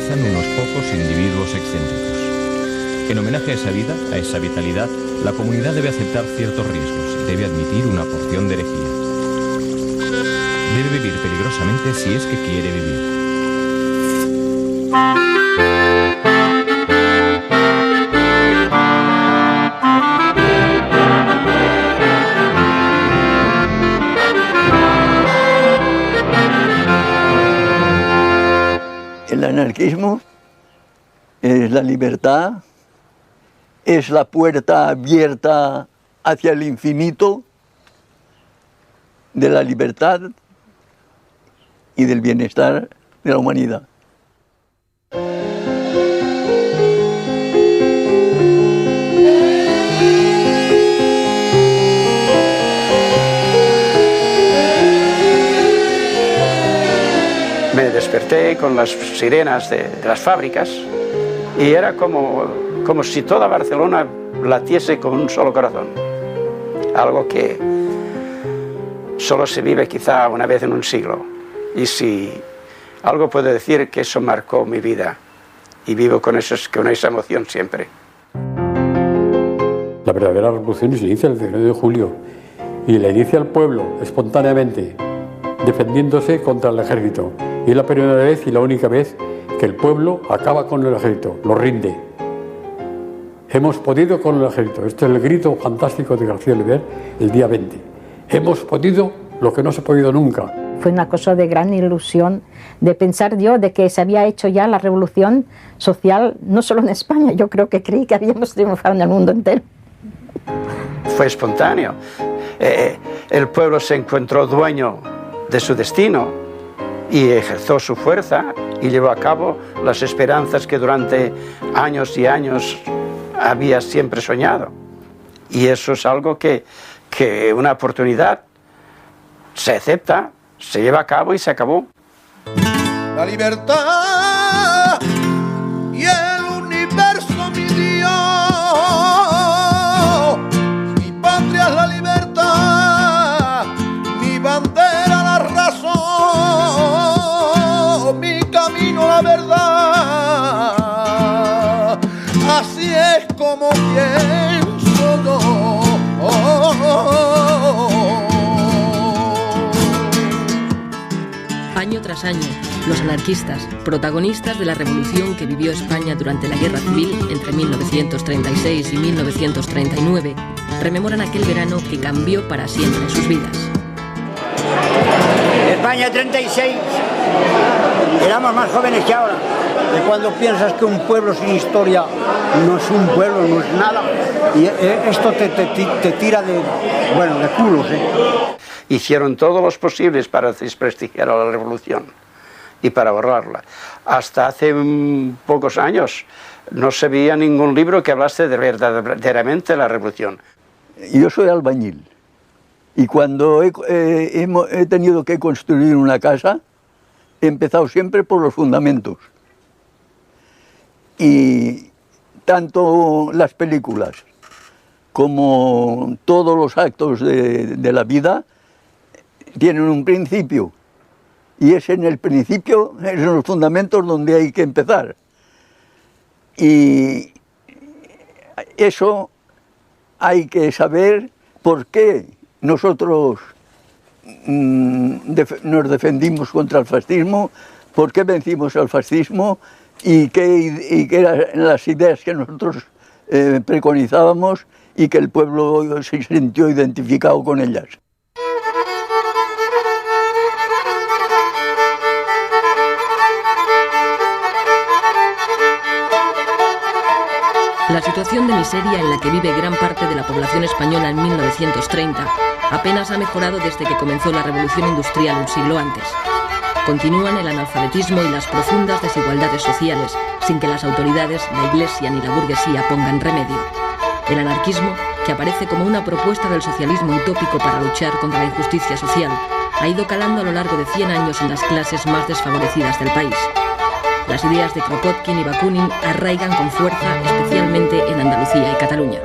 caracterizan unos pocos individuos excéntricos. En homenaje a esa vida, a esa vitalidad, la comunidad debe aceptar ciertos riesgos y debe admitir una porción de herejía. Debe vivir peligrosamente si es que quiere vivir. El anarquismo es la libertad, es la puerta abierta hacia el infinito de la libertad y del bienestar de la humanidad. Me desperté con las sirenas de las fábricas y era como si toda Barcelona latiese con un solo corazón. Algo que solo se vive quizá una vez en un siglo. Y si algo puedo decir, que eso marcó mi vida y vivo con esa emoción siempre. La verdadera revolución se inicia el 19 de julio y la inicia el pueblo espontáneamente, defendiéndose contra el ejército. Y es la primera vez y la única vez que el pueblo acaba con el ejército, lo rinde. Hemos podido con el ejército. Este es el grito fantástico de García Oliver el día 20. Hemos podido lo que no se ha podido nunca. Fue una cosa de gran ilusión, de pensar yo de que se había hecho ya la revolución social, no solo en España, yo creo que creí que habíamos triunfado en el mundo entero. Fue espontáneo. El pueblo se encontró dueño de su destino y ejerció su fuerza y llevó a cabo las esperanzas que durante años y años había siempre soñado. Y eso es algo que una oportunidad se acepta, se lleva a cabo y se acabó. La libertad y el universo, mi Dios. Mi patria es la libertad, mi bandera la razón, mi camino la verdad. Así es como pienso yo. Año tras año, los anarquistas, protagonistas de la revolución que vivió España durante la Guerra Civil entre 1936 y 1939, rememoran aquel verano que cambió para siempre sus vidas. España 36, éramos más jóvenes que ahora. Y cuando piensas que un pueblo sin historia no es un pueblo, no es nada, y esto te tira de culos, Hicieron todos los posibles para desprestigiar a la revolución y para borrarla. Hasta hace pocos años no se veía ningún libro que hablase de verdaderamente la revolución. Yo soy albañil y cuando he tenido que construir una casa, he empezado siempre por los fundamentos. Y tanto las películas como todos los actos de la vida tienen un principio, y es en el principio, es en los fundamentos donde hay que empezar. Y eso hay que saber por qué nosotros nos defendimos contra el fascismo, por qué vencimos al fascismo y qué eran las ideas que nosotros preconizábamos y que el pueblo se sintió identificado con ellas. La situación de miseria en la que vive gran parte de la población española en 1930 apenas ha mejorado desde que comenzó la revolución industrial un siglo antes. Continúan el analfabetismo y las profundas desigualdades sociales, sin que las autoridades, la Iglesia ni la burguesía pongan remedio. El anarquismo, que aparece como una propuesta del socialismo utópico para luchar contra la injusticia social, ha ido calando a lo largo de 100 años en las clases más desfavorecidas del país. Las ideas de Kropotkin y Bakunin arraigan con fuerza, especialmente en Andalucía y Cataluña.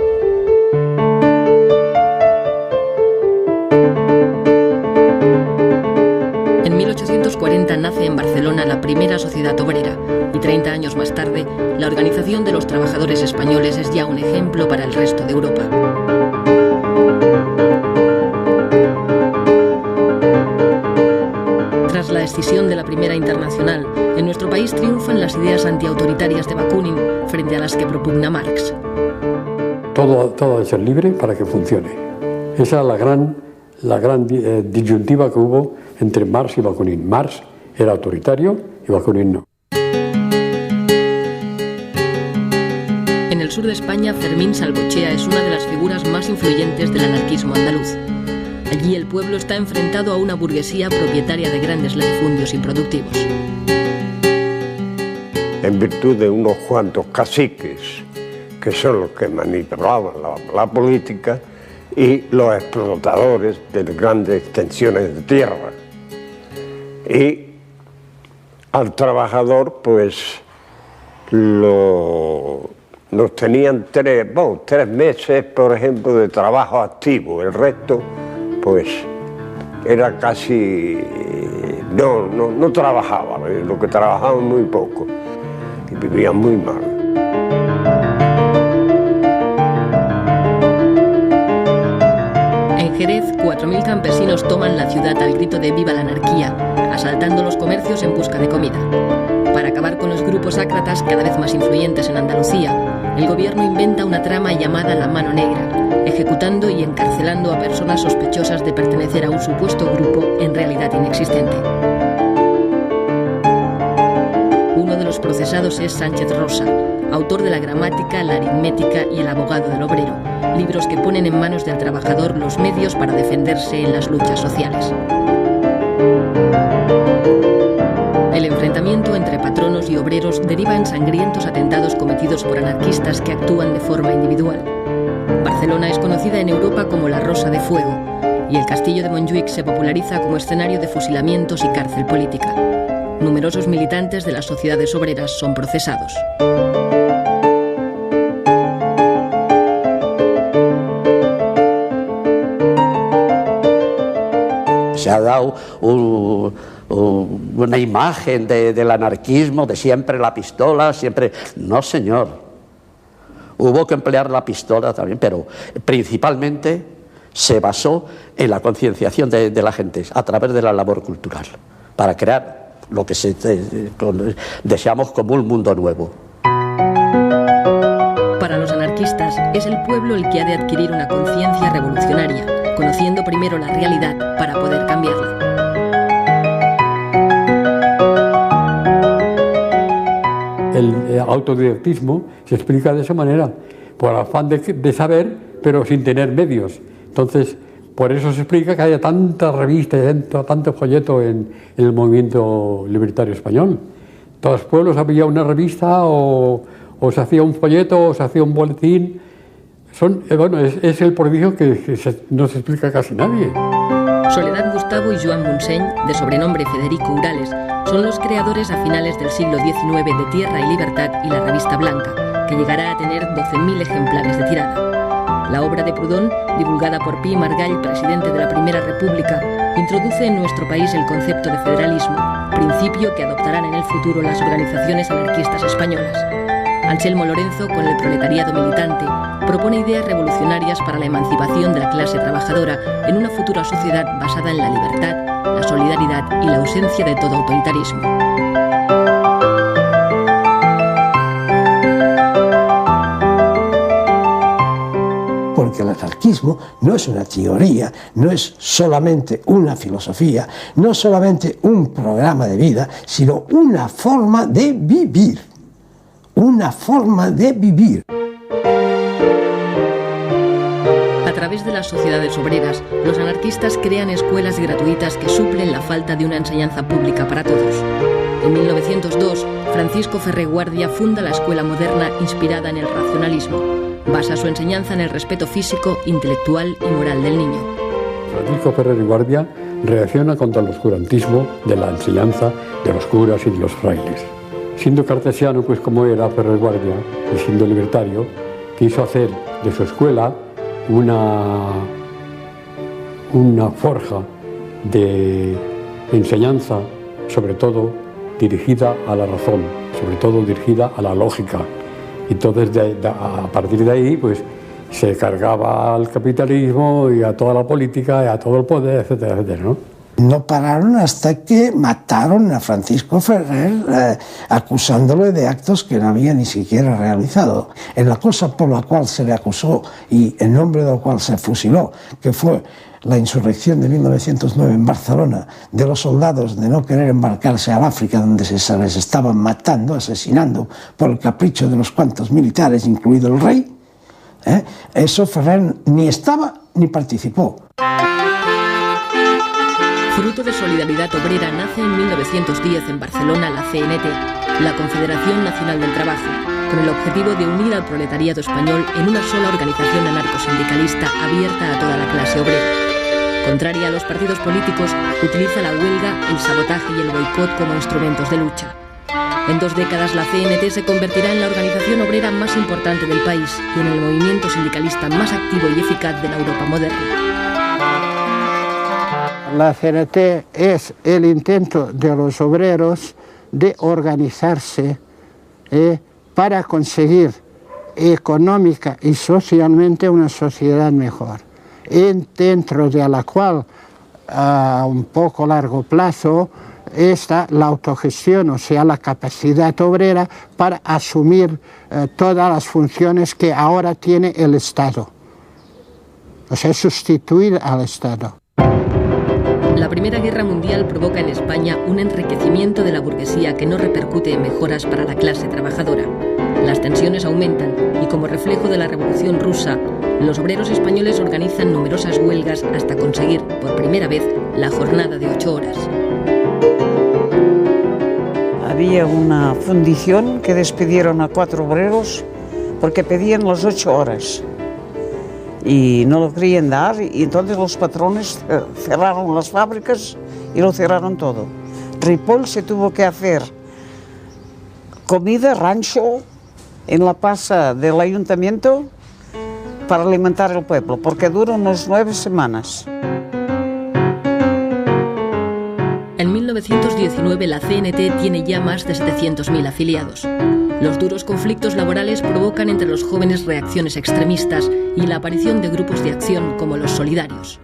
En 1840 nace en Barcelona la primera sociedad obrera y 30 años más tarde, la Organización de los Trabajadores Españoles es ya un ejemplo para el resto de Europa. Tras la escisión de la Primera Internacional, en nuestro país triunfan las ideas antiautoritarias de Bakunin frente a las que propugna Marx. Todo ha de ser libre para que funcione. Esa es la gran disyuntiva que hubo entre Marx y Bakunin. Marx era autoritario y Bakunin no. En el sur de España, Fermín Salvochea es una de las figuras más influyentes del anarquismo andaluz. Allí el pueblo está enfrentado a una burguesía propietaria de grandes latifundios improductivos. En virtud de unos cuantos caciques, que son los que manipulaban la política, y los explotadores de grandes extensiones de tierra. Y al trabajador, pues, nos tenían 3 meses, por ejemplo, de trabajo activo. El resto, pues, era casi... No trabajaba, lo que trabajaban muy poco, y vivían muy mal. En Jerez, 4.000 campesinos toman la ciudad al grito de «Viva la anarquía», asaltando los comercios en busca de comida. Para acabar con los grupos ácratas cada vez más influyentes en Andalucía, el gobierno inventa una trama llamada La Mano Negra, ejecutando y encarcelando a personas sospechosas de pertenecer a un supuesto grupo en realidad inexistente. Uno de los procesados es Sánchez Rosa, autor de La Gramática, la Aritmética y El Abogado del Obrero, libros que ponen en manos del trabajador los medios para defenderse en las luchas sociales. El enfrentamiento entre patronos y obreros deriva en sangrientos atentados cometidos por anarquistas que actúan de forma individual. Barcelona es conocida en Europa como la Rosa de Fuego, y el castillo de Montjuïc se populariza como escenario de fusilamientos y cárcel política. Numerosos militantes de las sociedades obreras son procesados. Se ha dado una imagen del anarquismo, de siempre la pistola, siempre... No, señor. Hubo que emplear la pistola también, pero principalmente se basó en la concienciación de la gente a través de la labor cultural, para crear lo que deseamos como un mundo nuevo. Para los anarquistas, es el pueblo el que ha de adquirir una conciencia revolucionaria, conociendo primero la realidad para poder cambiarla. El autodidactismo se explica de esa manera, por afán de saber, pero sin tener medios. Entonces, por eso se explica que haya tanta revista y tanto folleto en el movimiento libertario español. En todos los pueblos había una revista o se hacía un folleto o se hacía un boletín. Es el prodigio que no se explica casi nadie. Soledad Gustavo y Joan Montseny, de sobrenombre Federico Urales, son los creadores a finales del siglo XIX de Tierra y Libertad y la revista Blanca, que llegará a tener 12.000 ejemplares de tirada. La obra de Proudhon, divulgada por Pi Margall, presidente de la Primera República, introduce en nuestro país el concepto de federalismo, principio que adoptarán en el futuro las organizaciones anarquistas españolas. Anselmo Lorenzo, con el proletariado militante, propone ideas revolucionarias para la emancipación de la clase trabajadora en una futura sociedad basada en la libertad, la solidaridad y la ausencia de todo autoritarismo. Porque el anarquismo no es una teoría, no es solamente una filosofía, no es solamente un programa de vida, sino una forma de vivir. Una forma de vivir. A través de las sociedades obreras, los anarquistas crean escuelas gratuitas que suplen la falta de una enseñanza pública para todos. En 1902, Francisco Ferrer Guardia funda la escuela moderna inspirada en el racionalismo. Basa su enseñanza en el respeto físico, intelectual y moral del niño. Francisco Ferrer Guardia reacciona contra el oscurantismo de la enseñanza de los curas y de los frailes. Siendo cartesiano, pues como era Ferrer Guardia, y siendo libertario, quiso hacer de su escuela una forja de enseñanza, sobre todo dirigida a la razón, sobre todo dirigida a la lógica. Entonces, a partir de ahí, pues se cargaba al capitalismo y a toda la política y a todo el poder, etcétera, etcétera, ¿no? No pararon hasta que mataron a Francisco Ferrer, acusándole de actos que no había ni siquiera realizado. En la cosa por la cual se le acusó y en nombre de la cual se fusiló, que fue la insurrección de 1909 en Barcelona, de los soldados de no querer embarcarse al África, donde se les estaban matando, asesinando por el capricho de unos cuantos militares, incluido el rey, eso Ferrer ni estaba ni participó. Fruto de Solidaridad Obrera nace en 1910 en Barcelona la CNT, la Confederación Nacional del Trabajo, con el objetivo de unir al proletariado español en una sola organización anarcosindicalista abierta a toda la clase obrera. Contraria a los partidos políticos, utiliza la huelga, el sabotaje y el boicot como instrumentos de lucha. En 2 décadas la CNT se convertirá en la organización obrera más importante del país y en el movimiento sindicalista más activo y eficaz de la Europa moderna. La CNT es el intento de los obreros de organizarse para conseguir económica y socialmente una sociedad mejor, dentro de la cual a un poco largo plazo está la autogestión, o sea, la capacidad obrera para asumir todas las funciones que ahora tiene el Estado, o sea, sustituir al Estado. La Primera Guerra Mundial provoca en España un enriquecimiento de la burguesía que no repercute en mejoras para la clase trabajadora. Las tensiones aumentan y, como reflejo de la Revolución Rusa, los obreros españoles organizan numerosas huelgas hasta conseguir, por primera vez, la jornada de 8 horas. Había una fundición que despidieron a 4 obreros porque pedían las 8 horas. Y no lo querían dar, y entonces los patrones cerraron las fábricas y lo cerraron todo. Ripoll se tuvo que hacer comida, rancho, en la plaza del ayuntamiento para alimentar al pueblo, porque duró unas 9 semanas. En 1919 la CNT tiene ya más de 700.000 afiliados. Los duros conflictos laborales provocan entre los jóvenes reacciones extremistas y la aparición de grupos de acción como los solidarios.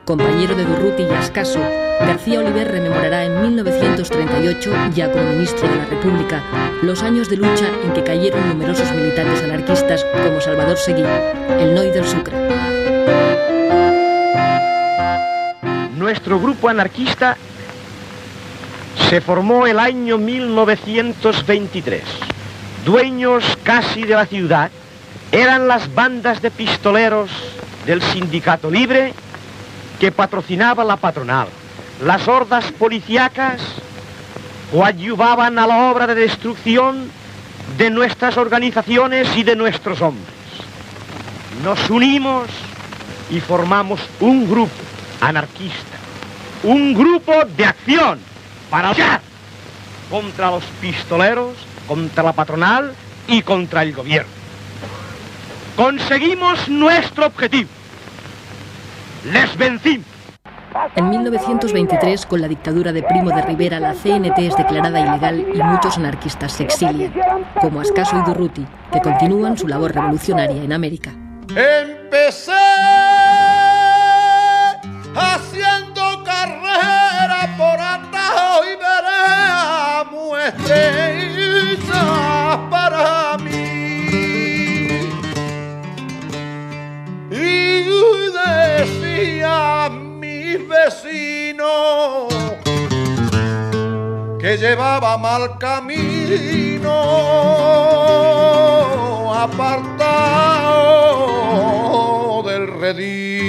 Compañero de Durruti y Ascaso, García Oliver rememorará en 1938, ya como ministro de la República, los años de lucha en que cayeron numerosos militantes anarquistas como Salvador Seguí, el Noi del Sucre. Nuestro grupo anarquista se formó el año 1923. Dueños casi de la ciudad eran las bandas de pistoleros del Sindicato Libre que patrocinaba la patronal. Las hordas policíacas coadyuvaban a la obra de destrucción de nuestras organizaciones y de nuestros hombres. Nos unimos y formamos un grupo anarquista, un grupo de acción para luchar contra los pistoleros, contra la patronal y contra el gobierno. Conseguimos nuestro objetivo. Les vencimos. En 1923, con la dictadura de Primo de Rivera, la CNT es declarada ilegal y muchos anarquistas se exilian, como Ascaso y Durruti, que continúan su labor revolucionaria en América. Empecé haciendo carrera por atajo y vereda, muestreza para mí. Y decía mi vecino que llevaba mal camino, apartado del redil.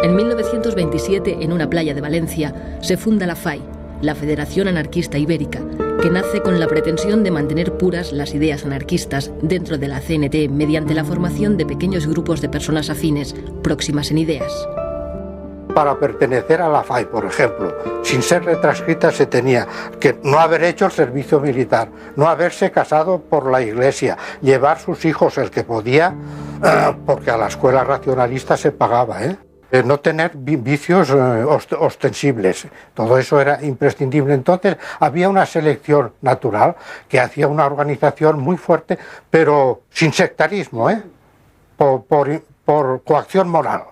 En 1927, en una playa de Valencia, se funda la FAI, la Federación Anarquista Ibérica, que nace con la pretensión de mantener puras las ideas anarquistas dentro de la CNT mediante la formación de pequeños grupos de personas afines, próximas en ideas. Para pertenecer a la FAI, por ejemplo, sin ser retranscrita, se tenía que no haber hecho el servicio militar, no haberse casado por la Iglesia, llevar sus hijos, el que podía, porque a la escuela racionalista se pagaba, no tener vicios ostensibles, todo eso era imprescindible. Entonces había una selección natural que hacía una organización muy fuerte, pero sin sectarismo, por coacción moral.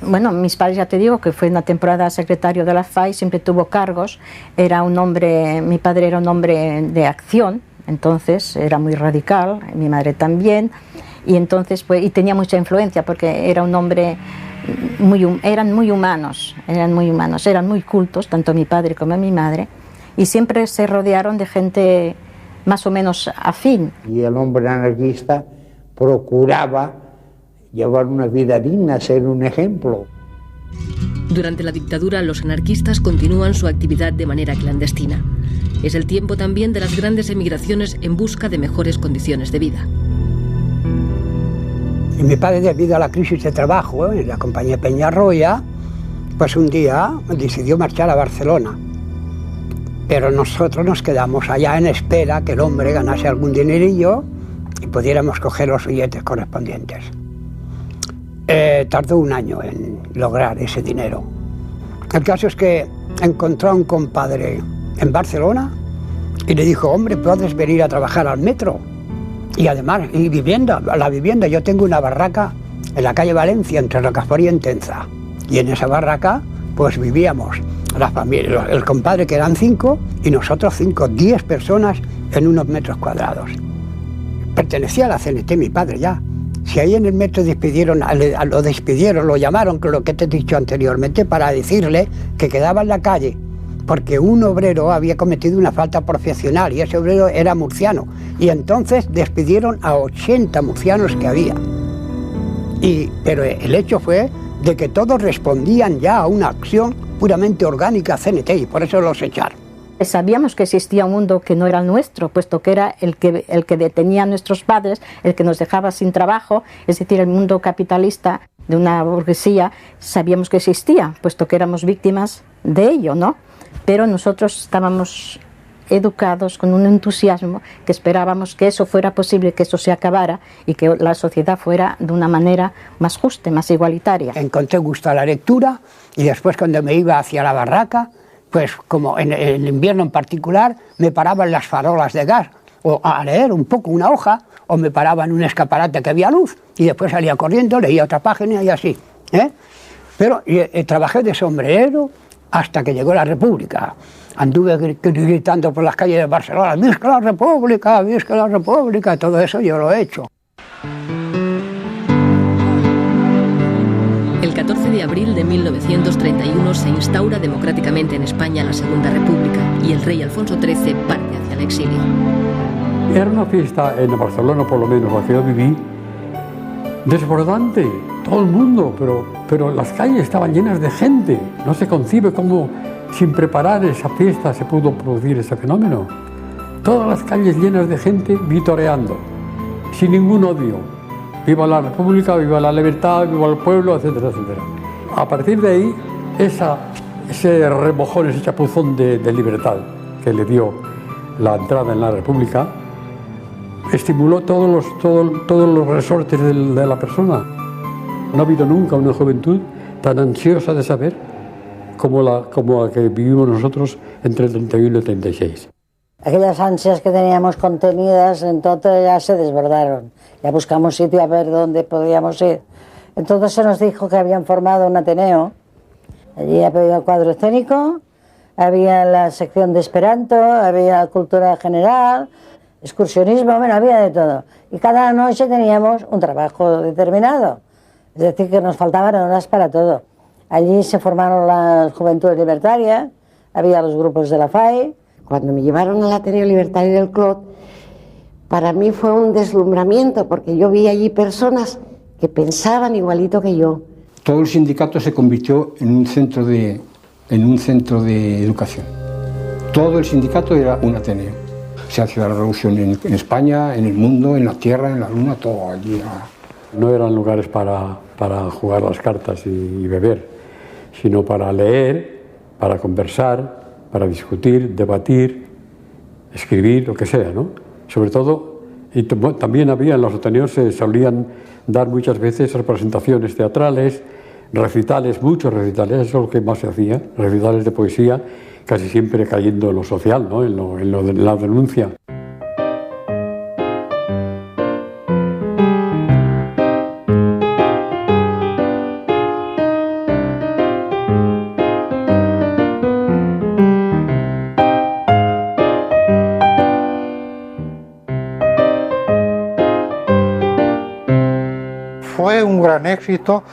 Bueno, mis padres, ya te digo, que fue una temporada secretario de la FAI, siempre tuvo cargos, era un hombre, mi padre era un hombre de acción, entonces era muy radical, mi madre también, y entonces pues, y tenía mucha influencia porque era un hombre eran muy humanos, eran muy cultos, tanto mi padre como mi madre, y siempre se rodearon de gente más o menos afín. Y el hombre anarquista procuraba llevar una vida digna, ser un ejemplo. Durante la dictadura, los anarquistas continúan su actividad de manera clandestina. Es el tiempo también de las grandes emigraciones en busca de mejores condiciones de vida. Y mi padre, debido a la crisis de trabajo en la compañía Peñarroya, pues un día decidió marchar a Barcelona. Pero nosotros nos quedamos allá en espera que el hombre ganase algún dinerillo y pudiéramos coger los billetes correspondientes. Tardó un año en lograr ese dinero. El caso es que encontró a un compadre en Barcelona y le dijo: hombre, puedes venir a trabajar al metro. Y además, la vivienda, yo tengo una barraca en la calle Valencia, entre Rocafort y Entenza. Y en esa barraca, pues vivíamos la familia, el compadre, que eran 5, y nosotros 5, 10 personas en unos metros cuadrados. Pertenecía a la CNT mi padre ya. Si ahí en el metro lo llamaron, con lo que te he dicho anteriormente, para decirle que quedaba en la calle, porque un obrero había cometido una falta profesional y ese obrero era murciano. Y entonces despidieron a 80 murcianos que había. Pero el hecho fue de que todos respondían ya a una acción puramente orgánica CNT y por eso los echaron. Sabíamos que existía un mundo que no era el nuestro, puesto que era el que detenía a nuestros padres, el que nos dejaba sin trabajo, es decir, el mundo capitalista de una burguesía, sabíamos que existía, puesto que éramos víctimas de ello, ¿no? Pero nosotros estábamos educados con un entusiasmo que esperábamos que eso fuera posible, que eso se acabara y que la sociedad fuera de una manera más justa, más igualitaria. Encontré gusto a la lectura y después, cuando me iba hacia la barraca, pues como en el invierno en particular, me paraba en las farolas de gas o a leer un poco una hoja, o me paraba en un escaparate que había luz y después salía corriendo, leía otra página y así. Pero trabajé de sombrerero hasta que llegó la República. Anduve gritando por las calles de Barcelona: ¡Visca la República! ¡Visca la República! Todo eso yo lo he hecho. El 14 de abril de 1931 se instaura democráticamente en España la Segunda República y el rey Alfonso XIII parte hacia el exilio. Era una fiesta en Barcelona, por lo menos la que yo viví, desbordante, todo el mundo, pero las calles estaban llenas de gente. No se concibe cómo sin preparar esa fiesta se pudo producir ese fenómeno. Todas las calles llenas de gente vitoreando, sin ningún odio. Viva la República, viva la libertad, viva el pueblo, etcétera, etcétera. A partir de ahí, ese remojón, ese chapuzón de libertad que le dio la entrada en la República, estimuló todos los resortes de la persona. No ha habido nunca una juventud tan ansiosa de saber como la que vivimos nosotros entre el 31 y el 36. Aquellas ansias que teníamos contenidas, entonces ya se desbordaron. Ya buscamos sitio a ver dónde podíamos ir. Entonces se nos dijo que habían formado un Ateneo. Allí había el cuadro escénico, había la sección de Esperanto, había cultura general, excursionismo, bueno, había de todo. Y cada noche teníamos un trabajo determinado. Es decir, que nos faltaban horas para todo. Allí se formaron las Juventudes Libertarias, había los grupos de la FAI. Cuando me llevaron al Ateneo Libertario del Clot, para mí fue un deslumbramiento, porque yo vi allí personas que pensaban igualito que yo. Todo el sindicato se convirtió en un centro de educación. Todo el sindicato era un Ateneo. Se hacía la revolución en España, en el mundo, en la tierra, en la luna, todo allí. No eran lugares para jugar las cartas y beber, sino para leer, para conversar, para discutir, debatir, escribir, lo que sea, ¿no? Sobre todo Y también había en los Ateneos, se solían dar muchas veces representaciones teatrales, recitales, muchos recitales, eso es lo que más se hacía, recitales de poesía, casi siempre cayendo en lo social, ¿no? en la denuncia. Fue un gran éxito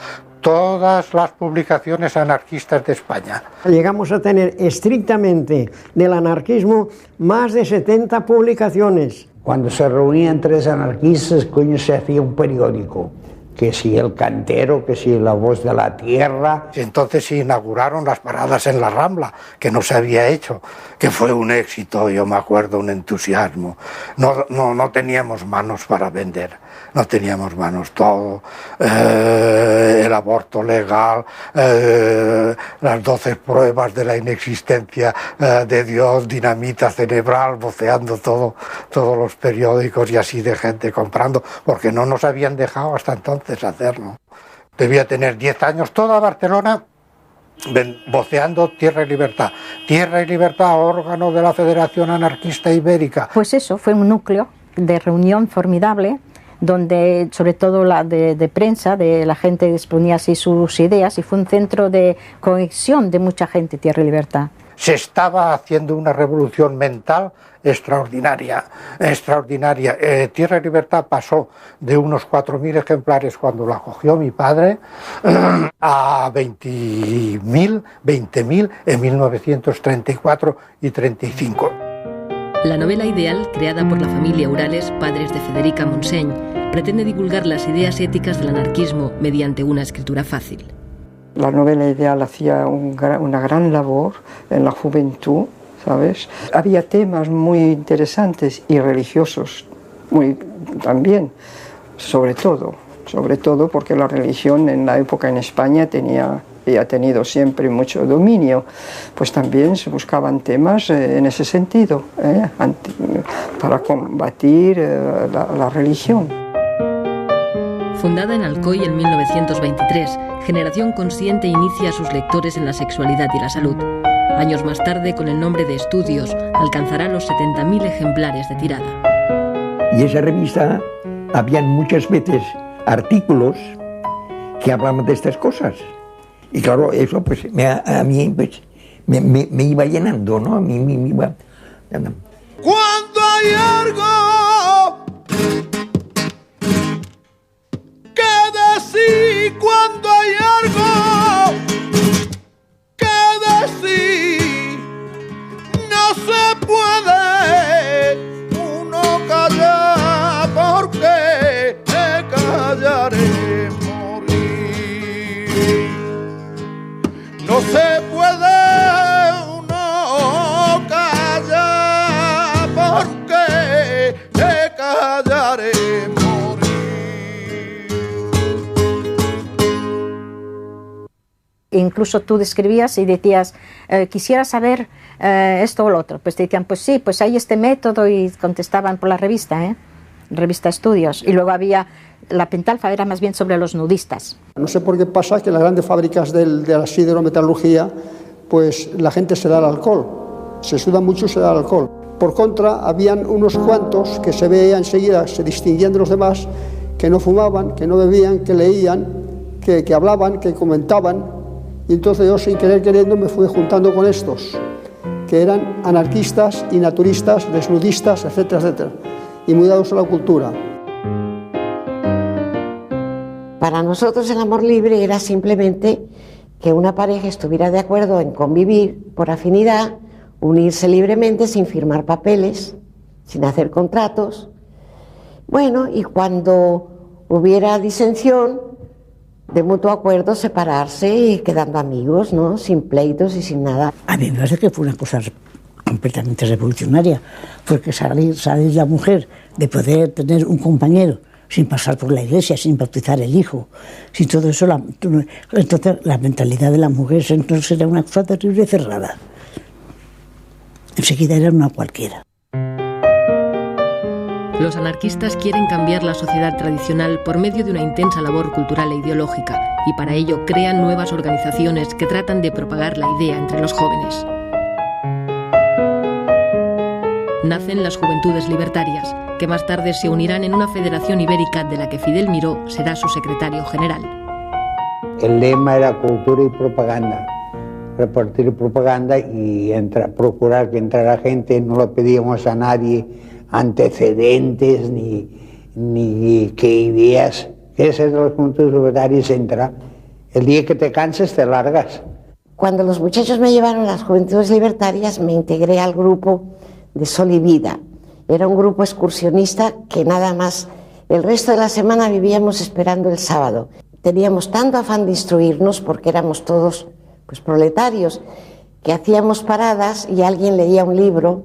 todas las publicaciones anarquistas de España. Llegamos a tener estrictamente del anarquismo más de 70 publicaciones. Cuando se reunían tres anarquistas, coño, se hacía un periódico. Que si El Cantero, que si La Voz de la Tierra. Entonces se inauguraron las paradas en la Rambla, que no se había hecho, que fue un éxito, yo me acuerdo, un entusiasmo. No teníamos manos para vender, no teníamos manos, todo, el aborto legal, las 12 pruebas de la inexistencia de Dios, dinamita cerebral, voceando todos los periódicos y así de gente comprando, porque no nos habían dejado hasta entonces hacerlo. Debía tener 10 años, toda Barcelona voceando Tierra y Libertad. Tierra y Libertad, órgano de la Federación Anarquista Ibérica. Pues eso, fue un núcleo de reunión formidable, donde sobre todo la de prensa, de la gente exponía así sus ideas, y fue un centro de conexión de mucha gente, Tierra y Libertad. Se estaba haciendo una revolución mental extraordinaria. Tierra y Libertad pasó de unos 4.000 ejemplares cuando la cogió mi padre a 20.000 en 1934 y 35. La novela ideal, creada por la familia Urales, padres de Federica Montseny, pretende divulgar las ideas éticas del anarquismo mediante una escritura fácil. La novela ideal hacía una gran labor en la juventud, ¿sabes? Había temas muy interesantes y religiosos también, sobre todo porque la religión en la época en España ha tenido siempre mucho dominio, pues también se buscaban temas en ese sentido, para combatir la religión. Fundada en Alcoy en 1923, Generación Consciente inicia a sus lectores en la sexualidad y la salud. Años más tarde, con el nombre de Estudios, alcanzará los 70.000 ejemplares de tirada. Y esa revista, habían muchas veces artículos que hablaban de estas cosas. Y claro, eso pues a mí pues, me iba llenando, ¿no? A mí me iba... Cuando hay algo que decir, cuando hay algo que decir, no se puede uno callar, porque callar es morir. No se puede uno callar, porque callar es Incluso tú describías y decías, quisiera saber esto o lo otro. Pues te decían, pues sí, pues hay este método, y contestaban por la revista, revista Estudios. Y luego había, la pentalfa era más bien sobre los nudistas. No sé por qué pasa que en las grandes fábricas de la siderometalurgia, pues la gente se da al alcohol. Se suda mucho y se da al alcohol. Por contra, habían unos cuantos que se veía enseguida, se distinguían de los demás, que no fumaban, que no bebían, que leían, que hablaban, que comentaban. Y entonces yo, sin querer queriendo, me fui juntando con estos, que eran anarquistas y naturistas, desnudistas, etcétera, etcétera, y muy dados a la cultura. Para nosotros el amor libre era simplemente que una pareja estuviera de acuerdo en convivir por afinidad, unirse libremente sin firmar papeles, sin hacer contratos. Bueno, y cuando hubiera disensión, de mutuo acuerdo, separarse y quedando amigos, ¿no? Sin pleitos y sin nada. A mí me parece que fue una cosa completamente revolucionaria, porque salir la mujer de poder tener un compañero sin pasar por la iglesia, sin bautizar el hijo, sin todo eso, entonces la mentalidad de la mujer entonces era una cosa terrible y cerrada. Enseguida era una cualquiera. Los anarquistas quieren cambiar la sociedad tradicional por medio de una intensa labor cultural e ideológica, y para ello crean nuevas organizaciones que tratan de propagar la idea entre los jóvenes. Nacen las Juventudes Libertarias, que más tarde se unirán en una federación ibérica de la que Fidel Miró será su secretario general. El lema era cultura y propaganda, repartir propaganda y procurar que entrara gente. No le pedíamos a nadie antecedentes ni qué ideas. ¿Quieres ser de los Juventudes Libertarias? Entra. El día que te canses te largas. Cuando los muchachos me llevaron a las Juventudes Libertarias, me integré al grupo de Sol y Vida. Era un grupo excursionista que nada más el resto de la semana vivíamos esperando el sábado. Teníamos tanto afán de instruirnos, porque éramos todos pues proletarios, que hacíamos paradas y alguien leía un libro,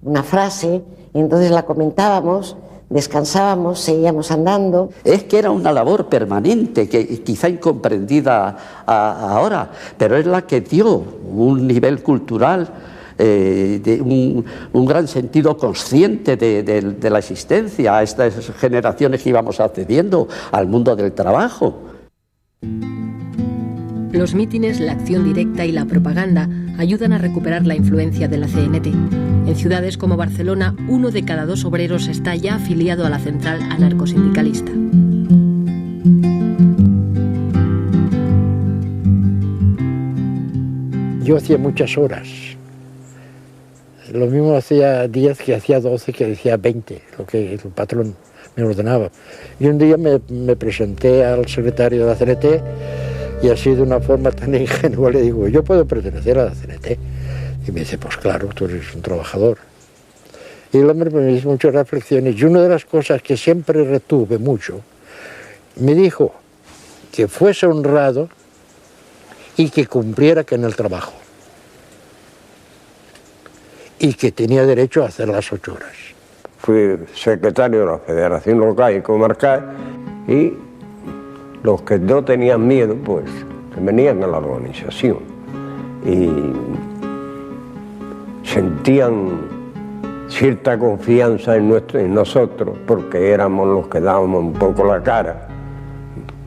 una frase, y entonces la comentábamos, descansábamos, seguíamos andando. Es que era una labor permanente, que quizá incomprendida ahora, pero es la que dio un nivel cultural, un gran sentido consciente de la existencia a estas generaciones que íbamos accediendo al mundo del trabajo. Los mítines, la acción directa y la propaganda ayudan a recuperar la influencia de la CNT. En ciudades como Barcelona, 1 de cada 2 obreros está ya afiliado a la central anarcosindicalista. Yo hacía muchas horas. Lo mismo hacía 10 que hacía 12, que decía 20, lo que el patrón me ordenaba. Y un día me presenté al secretario de la CNT y así de una forma tan ingenua le digo, yo puedo pertenecer a la CNT. Y me dice, pues claro, tú eres un trabajador. Y el hombre me hizo muchas reflexiones y una de las cosas que siempre retuve mucho, me dijo que fuese honrado y que cumpliera en el trabajo. Y que tenía derecho a hacer las 8 horas. Fui secretario de la Federación Local y Comarcal y los que no tenían miedo, pues, que venían a la organización y sentían cierta confianza en nosotros, porque éramos los que dábamos un poco la cara.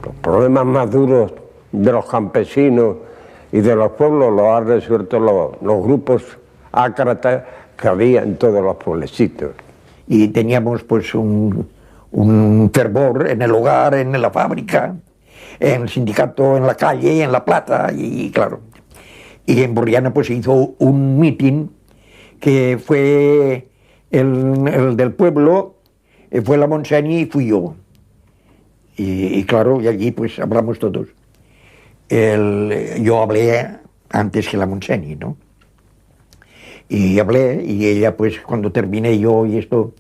Los problemas más duros de los campesinos y de los pueblos los han resuelto los grupos ácratas que había en todos los pueblecitos. Y teníamos pues un fervor en el hogar, en la fábrica, en el sindicato, en la calle, en La Plata, y claro. Y en Borriana pues se hizo un mitin que fue el del pueblo, fue la Montseny y fui yo. Y claro, y allí pues hablamos todos. Yo hablé antes que la Montseny, ¿no? Y hablé, y ella pues cuando terminé yo y esto,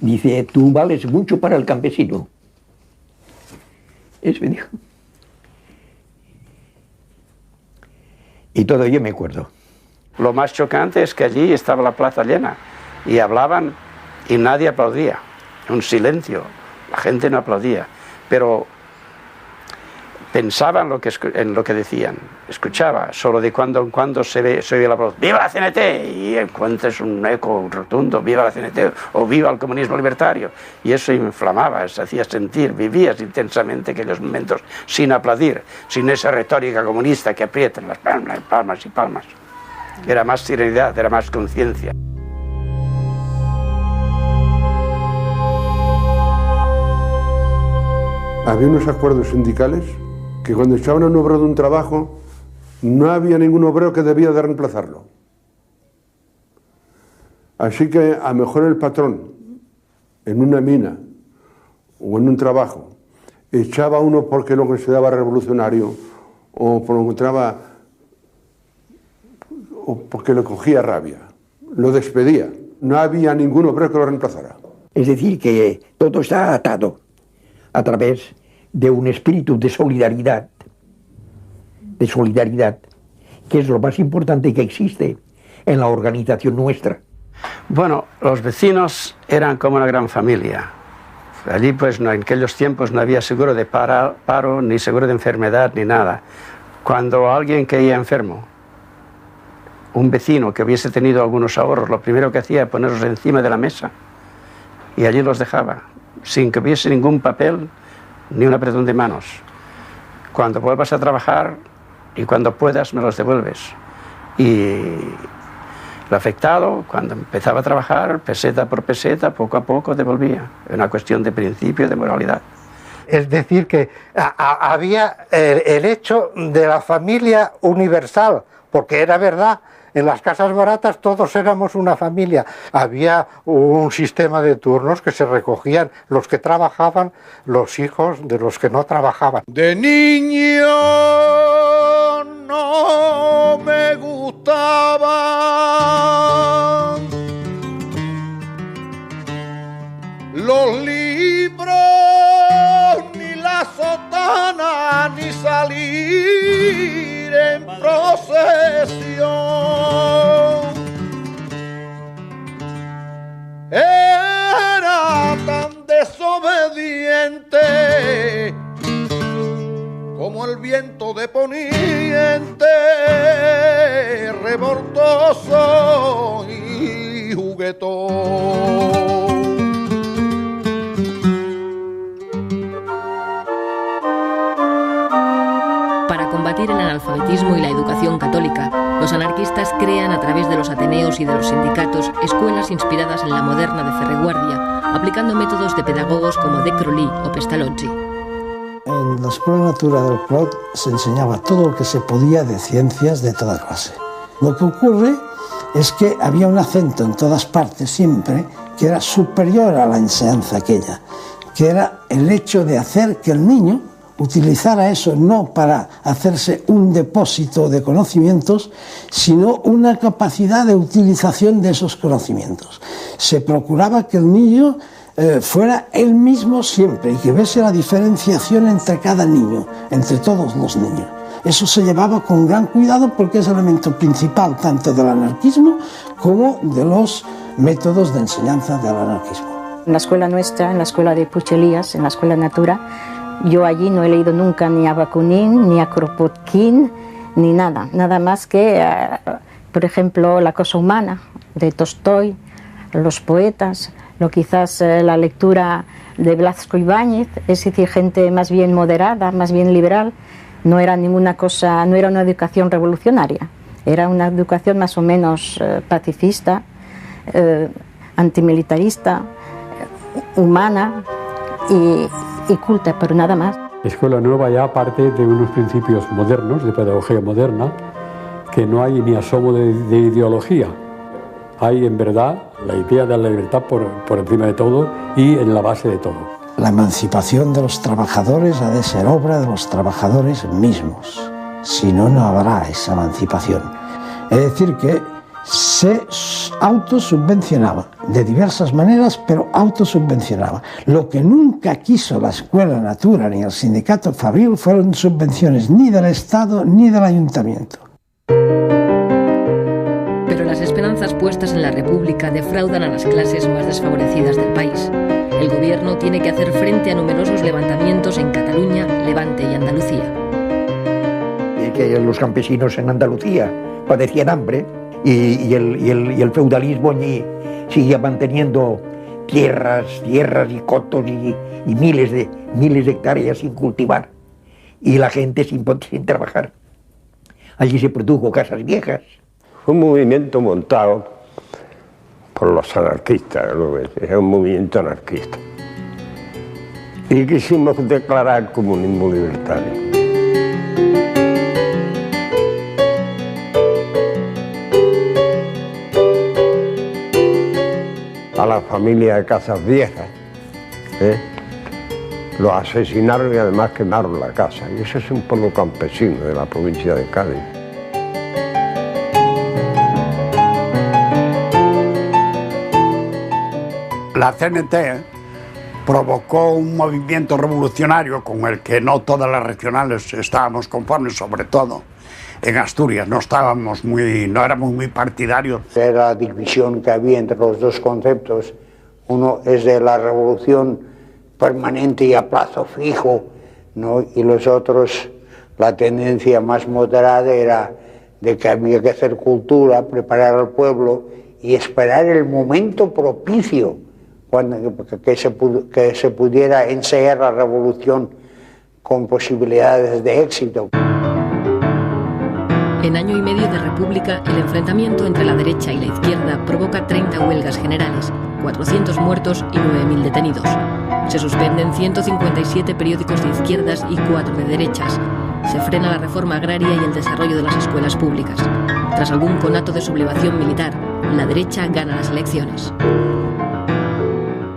dice, tú vales mucho para el campesino. Eso me dijo. Y todo yo me acuerdo. Lo más chocante es que allí estaba la plaza llena y hablaban y nadie aplaudía, un silencio, la gente no aplaudía, pero pensaba en lo que decían, escuchaba, solo de cuando en cuando se oía la voz, ¡viva la CNT! Y encuentras un eco rotundo, ¡viva la CNT! O ¡viva el comunismo libertario! Y eso inflamaba, se hacía sentir, vivías intensamente aquellos momentos sin aplaudir, sin esa retórica comunista que aprietan las palmas, palmas y palmas. Era más serenidad, era más conciencia. Había unos acuerdos sindicales que cuando echaban a un obrero de un trabajo, no había ningún obrero que debía de reemplazarlo. Así que a lo mejor el patrón, en una mina o en un trabajo, echaba a uno porque lo consideraba revolucionario o porque le cogía rabia, lo despedía. No había ningún obrero que lo reemplazara. Es decir, que todo está atado a través de un espíritu de solidaridad, que es lo más importante que existe en la organización nuestra. Bueno, los vecinos eran como una gran familia. Allí, pues, en aquellos tiempos no había seguro de paro, ni seguro de enfermedad, ni nada. Cuando alguien caía enfermo, un vecino que hubiese tenido algunos ahorros, lo primero que hacía era ponerlos encima de la mesa y allí los dejaba, sin que hubiese ningún papel ni un apretón de manos. Cuando vuelvas a trabajar y cuando puedas me los devuelves. Y el afectado, cuando empezaba a trabajar, peseta por peseta, poco a poco devolvía. Es una cuestión de principio, de moralidad. Es decir, que había el hecho de la familia universal, porque era verdad, en las casas baratas todos éramos una familia. Había un sistema de turnos que se recogían los que trabajaban, los hijos de los que no trabajaban. De niño no me gustaban los libros, ni la sotana, ni salir en procesión. Era tan desobediente como el viento de poniente, revoltoso y juguetón. Para combatir el analfabetismo y la educación católica, los anarquistas crean a través de los ateneos y de los sindicatos escuelas inspiradas en la moderna de Ferreguardia, aplicando métodos de pedagogos como De Crolí o Pestalozzi. En la Escuela Natura del Clot se enseñaba todo lo que se podía de ciencias de toda clase. Lo que ocurre es que había un acento en todas partes siempre que era superior a la enseñanza aquella, que era el hecho de hacer que el niño utilizara eso no para hacerse un depósito de conocimientos, sino una capacidad de utilización de esos conocimientos. Se procuraba que el niño fuera él mismo siempre y que viese la diferenciación entre cada niño, entre todos los niños. Eso se llevaba con gran cuidado porque es el elemento principal tanto del anarquismo como de los métodos de enseñanza del anarquismo. En la escuela nuestra, en la escuela de Puchelías, en la escuela Natura, yo allí no he leído nunca ni a Bakunin, ni a Kropotkin, ni nada. Nada más que, por ejemplo, La cosa humana, de Tolstoy, los poetas, quizás la lectura de Blasco Ibáñez, es decir, gente más bien moderada, más bien liberal. No era ninguna cosa, no era una educación revolucionaria, era una educación más o menos pacifista, antimilitarista, humana y culta, pero nada más. La Escuela Nueva ya parte de unos principios modernos, de pedagogía moderna, que no hay ni asomo de ideología. Hay en verdad la idea de la libertad por encima de todo y en la base de todo. La emancipación de los trabajadores ha de ser obra de los trabajadores mismos, si no, no habrá esa emancipación. Es decir, que se autosubvencionaba de diversas maneras, pero autosubvencionaba. Lo que nunca quiso la Escuela Natura ni el sindicato Fabril fueron subvenciones ni del Estado ni del Ayuntamiento. Pero las esperanzas puestas en la República defraudan a las clases más desfavorecidas del país. El gobierno tiene que hacer frente a numerosos levantamientos en Cataluña, Levante y Andalucía. Y que los campesinos en Andalucía padecían hambre y el feudalismo allí seguía manteniendo tierras y cotos y miles de hectáreas sin cultivar y la gente sin trabajar. Allí se produjo casas viejas. Fue un movimiento montado por los anarquistas, era un movimiento anarquista. Y quisimos declarar comunismo libertario. A la familia de Casas Viejas, los asesinaron y además quemaron la casa. Y ese es un pueblo campesino de la provincia de Cádiz. La CNT provocó un movimiento revolucionario con el que no todas las regionales estábamos conformes, sobre todo en Asturias no éramos muy partidarios. Era la división que había entre los dos conceptos. Uno es de la revolución permanente y a plazo fijo, ¿no? Y los otros, la tendencia más moderada era de que había que hacer cultura, preparar al pueblo y esperar el momento propicio que se pudiera ensayar la revolución con posibilidades de éxito. En año y medio de república, el enfrentamiento entre la derecha y la izquierda provoca 30 huelgas generales, 400 muertos y 9.000 detenidos. Se suspenden 157 periódicos de izquierdas y 4 de derechas. Se frena la reforma agraria y el desarrollo de las escuelas públicas. Tras algún conato de sublevación militar, la derecha gana las elecciones.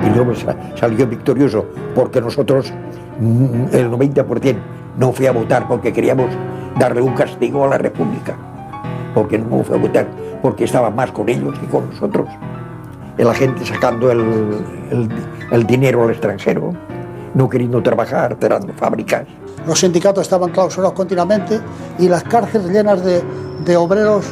El hombre salió victorioso porque nosotros, el 90%, no fue a votar porque queríamos darle un castigo a la República. Porque no fue a votar, porque estaba más con ellos que con nosotros. La gente sacando el dinero al extranjero, no queriendo trabajar, cerrando fábricas. Los sindicatos estaban clausurados continuamente y las cárceles llenas de obreros,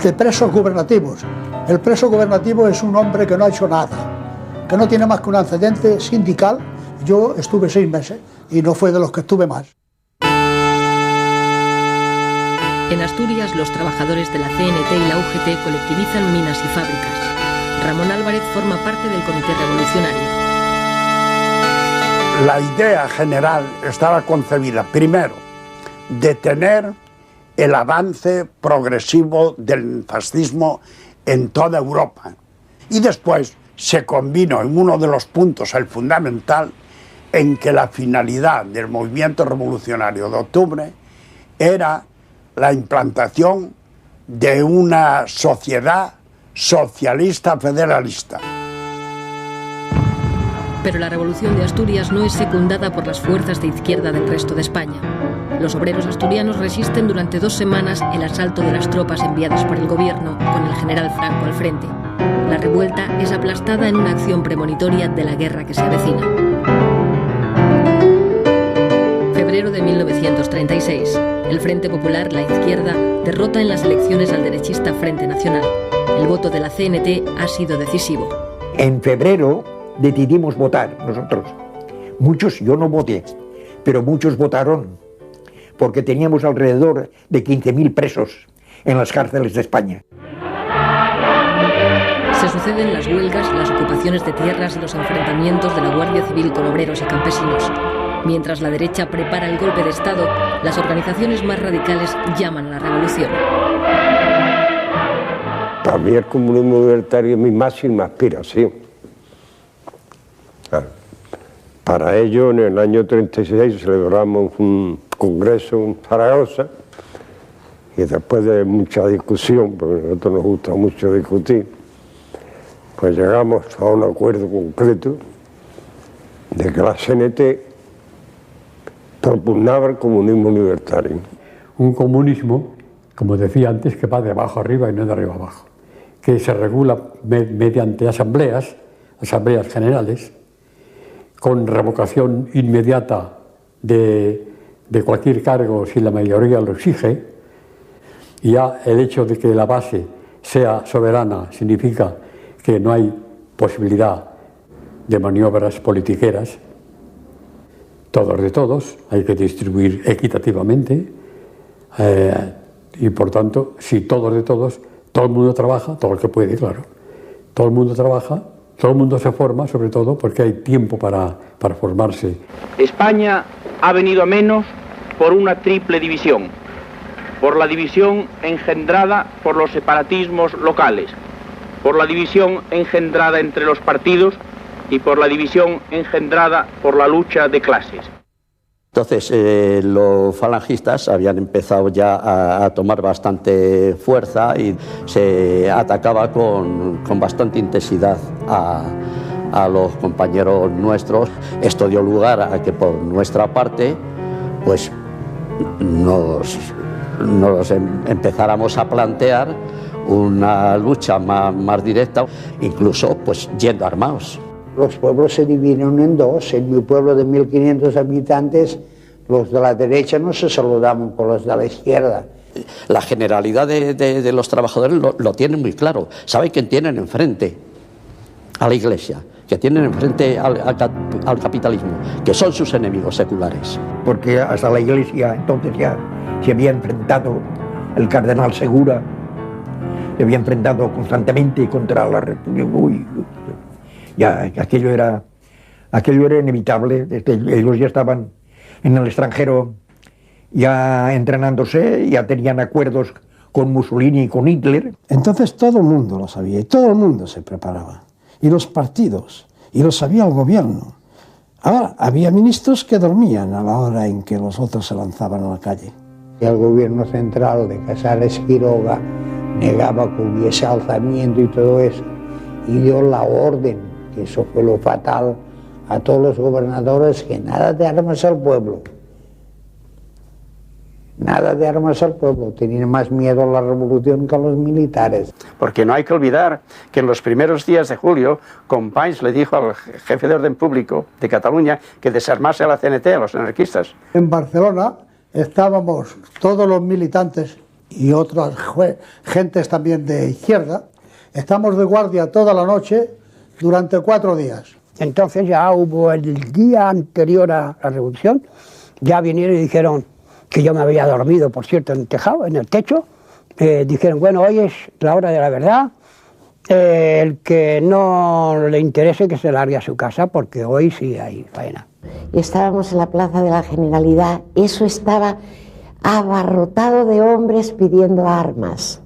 de presos gubernativos. El preso gubernativo es un hombre que no ha hecho nada, que no tiene más que un antecedente sindical. Yo estuve 6 meses y no fue de los que estuve más. En Asturias, los trabajadores de la CNT y la UGT colectivizan minas y fábricas. Ramón Álvarez forma parte del Comité Revolucionario. La idea general estaba concebida, primero, detener el avance progresivo del fascismo en toda Europa. Y después se combinó en uno de los puntos, el fundamental, en que la finalidad del movimiento revolucionario de octubre era la implantación de una sociedad socialista federalista. Pero la revolución de Asturias no es secundada por las fuerzas de izquierda del resto de España. Los obreros asturianos resisten durante 2 semanas el asalto de las tropas enviadas por el gobierno, con el general Franco al frente. La revuelta es aplastada en una acción premonitoria de la guerra que se avecina. Febrero de 1936. El Frente Popular, la izquierda, derrota en las elecciones al derechista Frente Nacional. El voto de la CNT ha sido decisivo. En febrero decidimos votar nosotros. Muchos, yo no voté, pero muchos votaron, porque teníamos alrededor de 15.000 presos en las cárceles de España. Se suceden las huelgas, las ocupaciones de tierras y los enfrentamientos de la Guardia Civil con obreros y campesinos. Mientras la derecha prepara el golpe de Estado, las organizaciones más radicales llaman a la revolución. Para mí el comunismo libertario es mi máxima aspiración. Para ello, en el año 36 celebramos un congreso en Zaragoza y después de mucha discusión, porque a nosotros nos gusta mucho discutir, pues llegamos a un acuerdo concreto de que la CNT propugnaba el comunismo libertario. Un comunismo, como decía antes, que va de abajo arriba y no de arriba abajo, que se regula mediante asambleas generales, con revocación inmediata de cualquier cargo si la mayoría lo exige, y ya el hecho de que la base sea soberana significa que no hay posibilidad de maniobras politiqueras. Todos de todos, hay que distribuir equitativamente y por tanto, si todos de todos, todo el mundo trabaja, todo el que puede, claro, todo el mundo trabaja, todo el mundo se forma, sobre todo porque hay tiempo para formarse. España ha venido a menos por una triple división, por la división engendrada por los separatismos locales, por la división engendrada entre los partidos y por la división engendrada por la lucha de clases. Entonces los falangistas habían empezado ya a tomar bastante fuerza y se atacaba con bastante intensidad a los compañeros nuestros. Esto dio lugar a que por nuestra parte pues nos empezáramos a plantear una lucha más directa, incluso pues yendo armados. Los pueblos se dividieron en dos. En mi pueblo de 1.500 habitantes, los de la derecha no se saludaban con los de la izquierda. La generalidad de los trabajadores lo tienen muy claro. Saben que tienen enfrente a la Iglesia, que tienen enfrente al capitalismo, que son sus enemigos seculares. Porque hasta la Iglesia entonces ya se había enfrentado el cardenal Segura, se había enfrentado constantemente contra la República. Ya aquello era inevitable. Ellos ya estaban en el extranjero ya entrenándose, ya tenían acuerdos con Mussolini y con Hitler. Entonces todo el mundo lo sabía y todo el mundo se preparaba. Y los partidos, y lo sabía el gobierno. Ahora, había ministros que dormían a la hora en que los otros se lanzaban a la calle. El gobierno central de Casares Quiroga negaba que hubiese alzamiento y todo eso, y dio la orden, que eso fue lo fatal, a todos los gobernadores, que nada de armas al pueblo. Nada de armas al pueblo, tenían más miedo a la revolución que a los militares. Porque no hay que olvidar que en los primeros días de julio, Companys le dijo al jefe de orden público de Cataluña que desarmase a la CNT, a los anarquistas. En Barcelona estábamos todos los militantes y otras gentes también de izquierda, estamos de guardia toda la noche durante 4 días. Entonces ya hubo el día anterior a la revolución, ya vinieron y dijeron que yo me había dormido, por cierto, en el tejado, en el techo. Dijeron, bueno, hoy es la hora de la verdad, el que no le interese que se largue a su casa, porque hoy sí hay faena. Y estábamos en la Plaza de la Generalidad, eso estaba abarrotado de hombres pidiendo armas.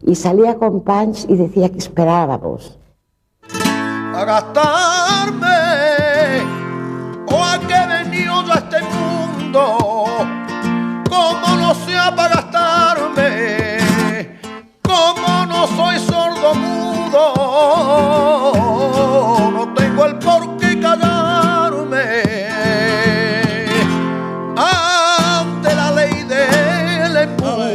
Y salía Companys y decía que esperábamos. A gastarme, o a que he venido a este mundo, como no sea para gastarme, como no soy sordo mudo, no tengo el por qué callarme ante la ley del embudo.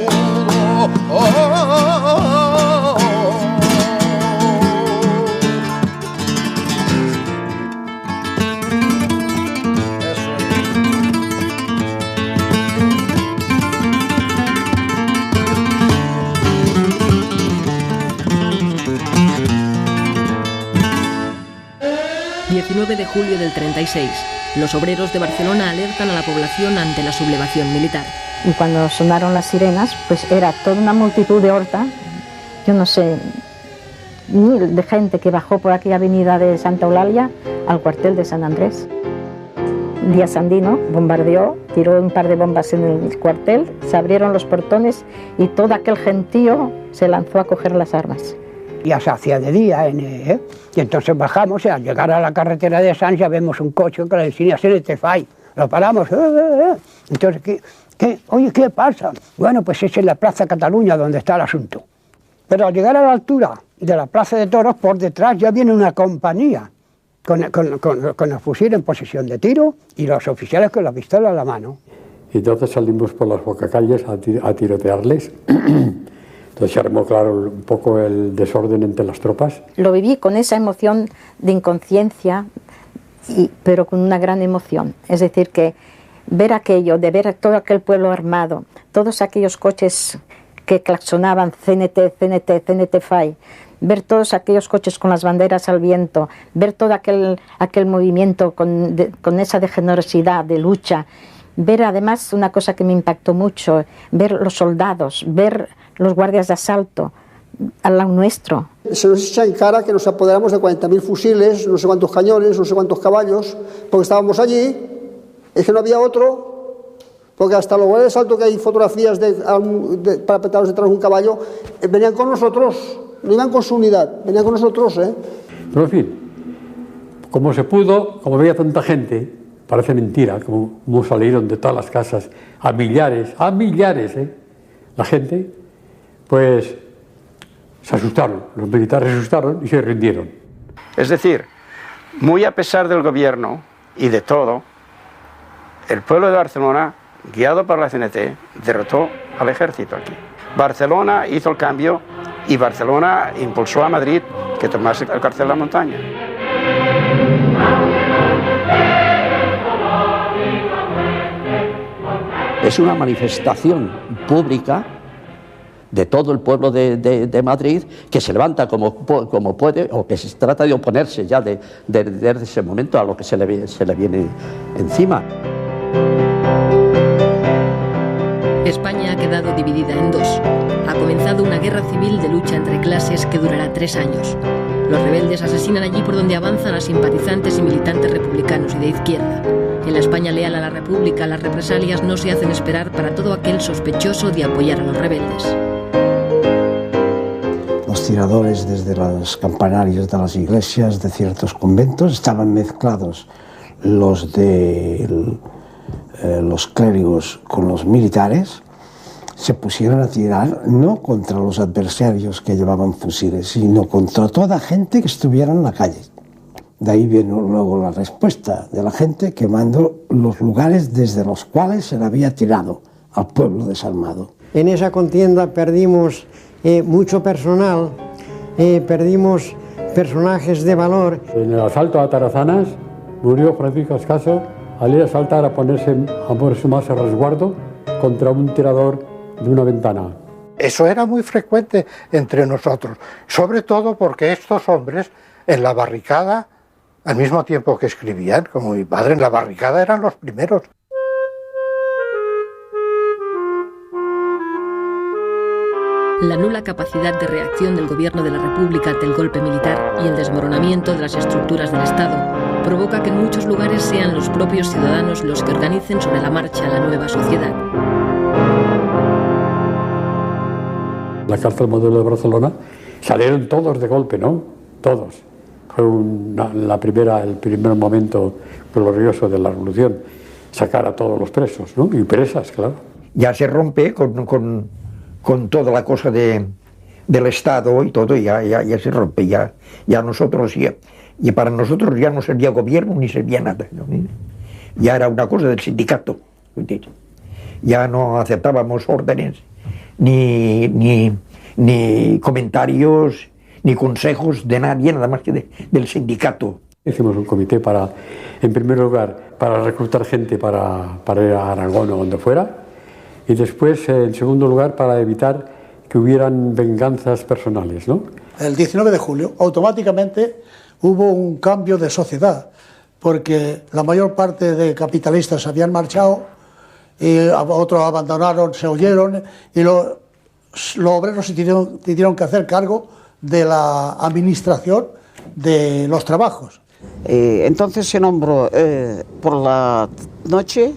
De julio del 36, los obreros de Barcelona alertan a la población ante la sublevación militar. Y cuando sonaron las sirenas, pues era toda una multitud de horta, yo no sé, mil de gente que bajó por aquella avenida de Santa Eulalia al cuartel de San Andrés. Díaz Sandino bombardeó, tiró un par de bombas en el cuartel, se abrieron los portones y todo aquel gentío se lanzó a coger las armas. Ya se hacía de día, y entonces bajamos y al llegar a la carretera de Sants ya vemos un coche que le decía CNT FAI, lo paramos, entonces, oye, ¿qué pasa? Bueno, pues es en la Plaza Cataluña donde está el asunto. Pero al llegar a la altura de la Plaza de Toros, por detrás ya viene una compañía con el fusil en posición de tiro y los oficiales con la pistola en la mano. Y entonces salimos por las bocacalles a tirotearles. Entonces se armó, claro, un poco el desorden entre las tropas. Lo viví con esa emoción de inconsciencia, pero con una gran emoción. Es decir, que ver aquello, de ver todo aquel pueblo armado, todos aquellos coches que claxonaban CNT, CNT, CNT FAI, ver todos aquellos coches con las banderas al viento, ver todo aquel movimiento con esa de generosidad, de lucha, ver además una cosa que me impactó mucho, ver los soldados, ver los guardias de asalto al lado nuestro. Se nos echa en cara que nos apoderamos de 40.000 fusiles, no sé cuántos cañones, no sé cuántos caballos, porque estábamos allí, es que no había otro, porque hasta los guardias de asalto, que hay fotografías parapetados detrás de un caballo, venían con nosotros, no iban con su unidad, venían con nosotros. Pero en fin, como se pudo, como veía tanta gente, parece mentira, como salieron de todas las casas, a millares, la gente, pues se asustaron, los militares se asustaron y se rindieron. Es decir, muy a pesar del gobierno y de todo, el pueblo de Barcelona, guiado por la CNT, derrotó al ejército aquí. Barcelona hizo el cambio y Barcelona impulsó a Madrid que tomase el cartel de la montaña. Es una manifestación pública de todo el pueblo de Madrid, que se levanta como puede, o que se trata de oponerse ya desde ese momento a lo que se le viene encima. España ha quedado dividida dividida en dos. Ha comenzado una guerra civil de lucha entre clases que durará 3 años. Los rebeldes asesinan allí por donde avanzan a simpatizantes y militantes republicanos y de izquierda. En la España leal a la República, las represalias no se hacen esperar para todo aquel sospechoso de apoyar a los rebeldes. Los tiradores desde los campanarios de las iglesias de ciertos conventos estaban mezclados los clérigos con los militares. Se pusieron a tirar no contra los adversarios que llevaban fusiles, sino contra toda gente que estuviera en la calle. De ahí viene luego la respuesta de la gente quemando los lugares desde los cuales se le había tirado al pueblo desarmado. En esa contienda perdimos mucho personal, perdimos personajes de valor. En el asalto a Tarazanas murió Francisco Ascaso al ir a saltar a ponerse más a resguardo contra un tirador de una ventana. Eso era muy frecuente entre nosotros, sobre todo porque estos hombres en la barricada, al mismo tiempo que escribían, como mi padre, en la barricada eran los primeros. La nula capacidad de reacción del gobierno de la República ante el golpe militar y el desmoronamiento de las estructuras del Estado provoca que en muchos lugares sean los propios ciudadanos los que organicen sobre la marcha la nueva sociedad. La cárcel modelo de Barcelona salieron todos de golpe, ¿no? Todos. Fue el primer momento glorioso de la revolución, sacar a todos los presos, ¿no? Y presas, claro. Ya se rompe con toda la cosa del Estado y todo, ya se rompe, ya nosotros, y para nosotros ya no servía gobierno ni servía nada, ¿no? Ya era una cosa del sindicato, ya no aceptábamos órdenes, ni comentarios, ni consejos de nadie, nada más que del sindicato. Hicimos un comité en primer lugar, para reclutar gente para ir a Aragón o donde fuera, y después, en segundo lugar, para evitar que hubieran venganzas personales, ¿no? El 19 de julio, automáticamente hubo un cambio de sociedad, porque la mayor parte de capitalistas habían marchado, y otros abandonaron, se huyeron, y los obreros se tuvieron que hacer cargo de la administración de los trabajos. Entonces se nombró por la noche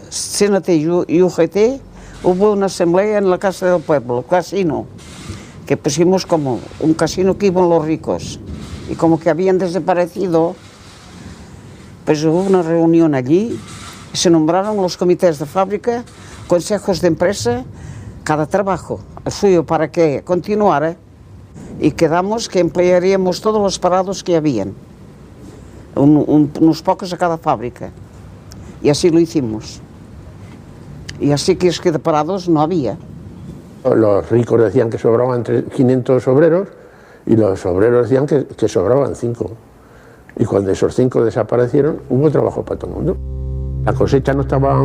CNT y UGT, hubo una asamblea en la Casa del Pueblo, casino, que pusimos como un casino que iban los ricos, y como que habían desaparecido, pues hubo una reunión allí, y se nombraron los comités de fábrica, consejos de empresa, cada trabajo, el suyo para que continuara, y quedamos que emplearíamos todos los parados que habían, unos pocos a cada fábrica, y así lo hicimos. Y así que es que de parados no había. Los ricos decían que sobraban 500 obreros y los obreros decían que sobraban 5. Y cuando esos 5 desaparecieron, hubo trabajo para todo el mundo. La cosecha no estaba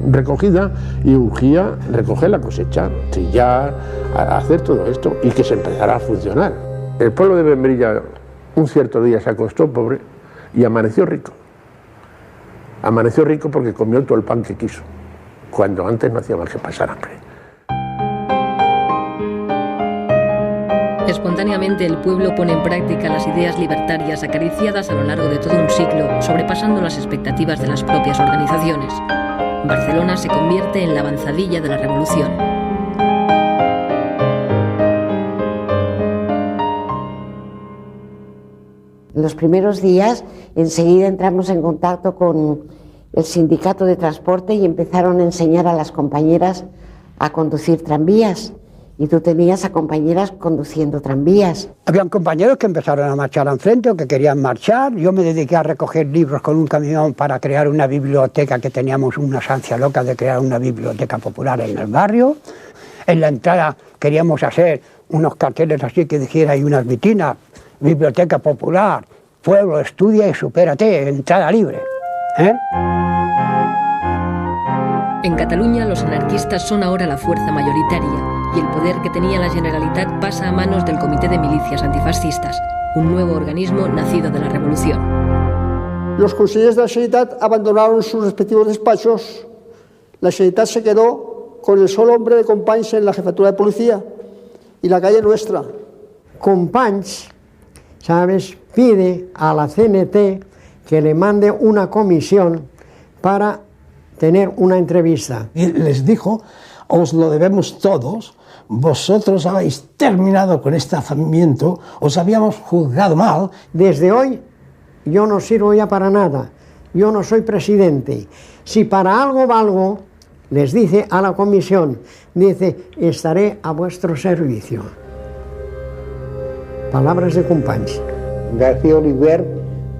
recogida y urgía recoger la cosecha, trillar, hacer todo esto y que se empezara a funcionar. El pueblo de Membrilla un cierto día se acostó pobre y amaneció rico. Amaneció rico porque comió todo el pan que quiso, cuando antes no hacía más que pasar hambre. Espontáneamente el pueblo pone en práctica las ideas libertarias acariciadas a lo largo de todo un siglo, sobrepasando las expectativas de las propias organizaciones. Barcelona se convierte en la avanzadilla de la revolución. En los primeros días, enseguida entramos en contacto con el sindicato de transporte y empezaron a enseñar a las compañeras a conducir tranvías. Y tú tenías a compañeras conduciendo tranvías. Habían compañeros que empezaron a marchar enfrente o que querían marchar. Yo me dediqué a recoger libros con un camión para crear una biblioteca, que teníamos una ansia loca de crear una biblioteca popular en el barrio. En la entrada queríamos hacer unos carteles así que dijera, y unas vitrinas, biblioteca popular, pueblo, estudia y supérate, entrada libre. En Cataluña los anarquistas son ahora la fuerza mayoritaria y el poder que tenía la Generalitat pasa a manos del Comité de Milicias Antifascistas, un nuevo organismo nacido de la revolución. Los consejeros de la Generalitat abandonaron sus respectivos despachos. La Generalitat se quedó con el solo hombre de Companys en la jefatura de policía y la calle nuestra. Companys, ¿sabes?, pide a la CNT que le mande una comisión para tener una entrevista. Y les dijo, os lo debemos todos, vosotros habéis terminado con este alzamiento, os habíamos juzgado mal. Desde hoy yo no sirvo ya para nada, yo no soy presidente. Si para algo valgo, les dice a la comisión, dice, estaré a vuestro servicio. Palabras de Companys. García Oliver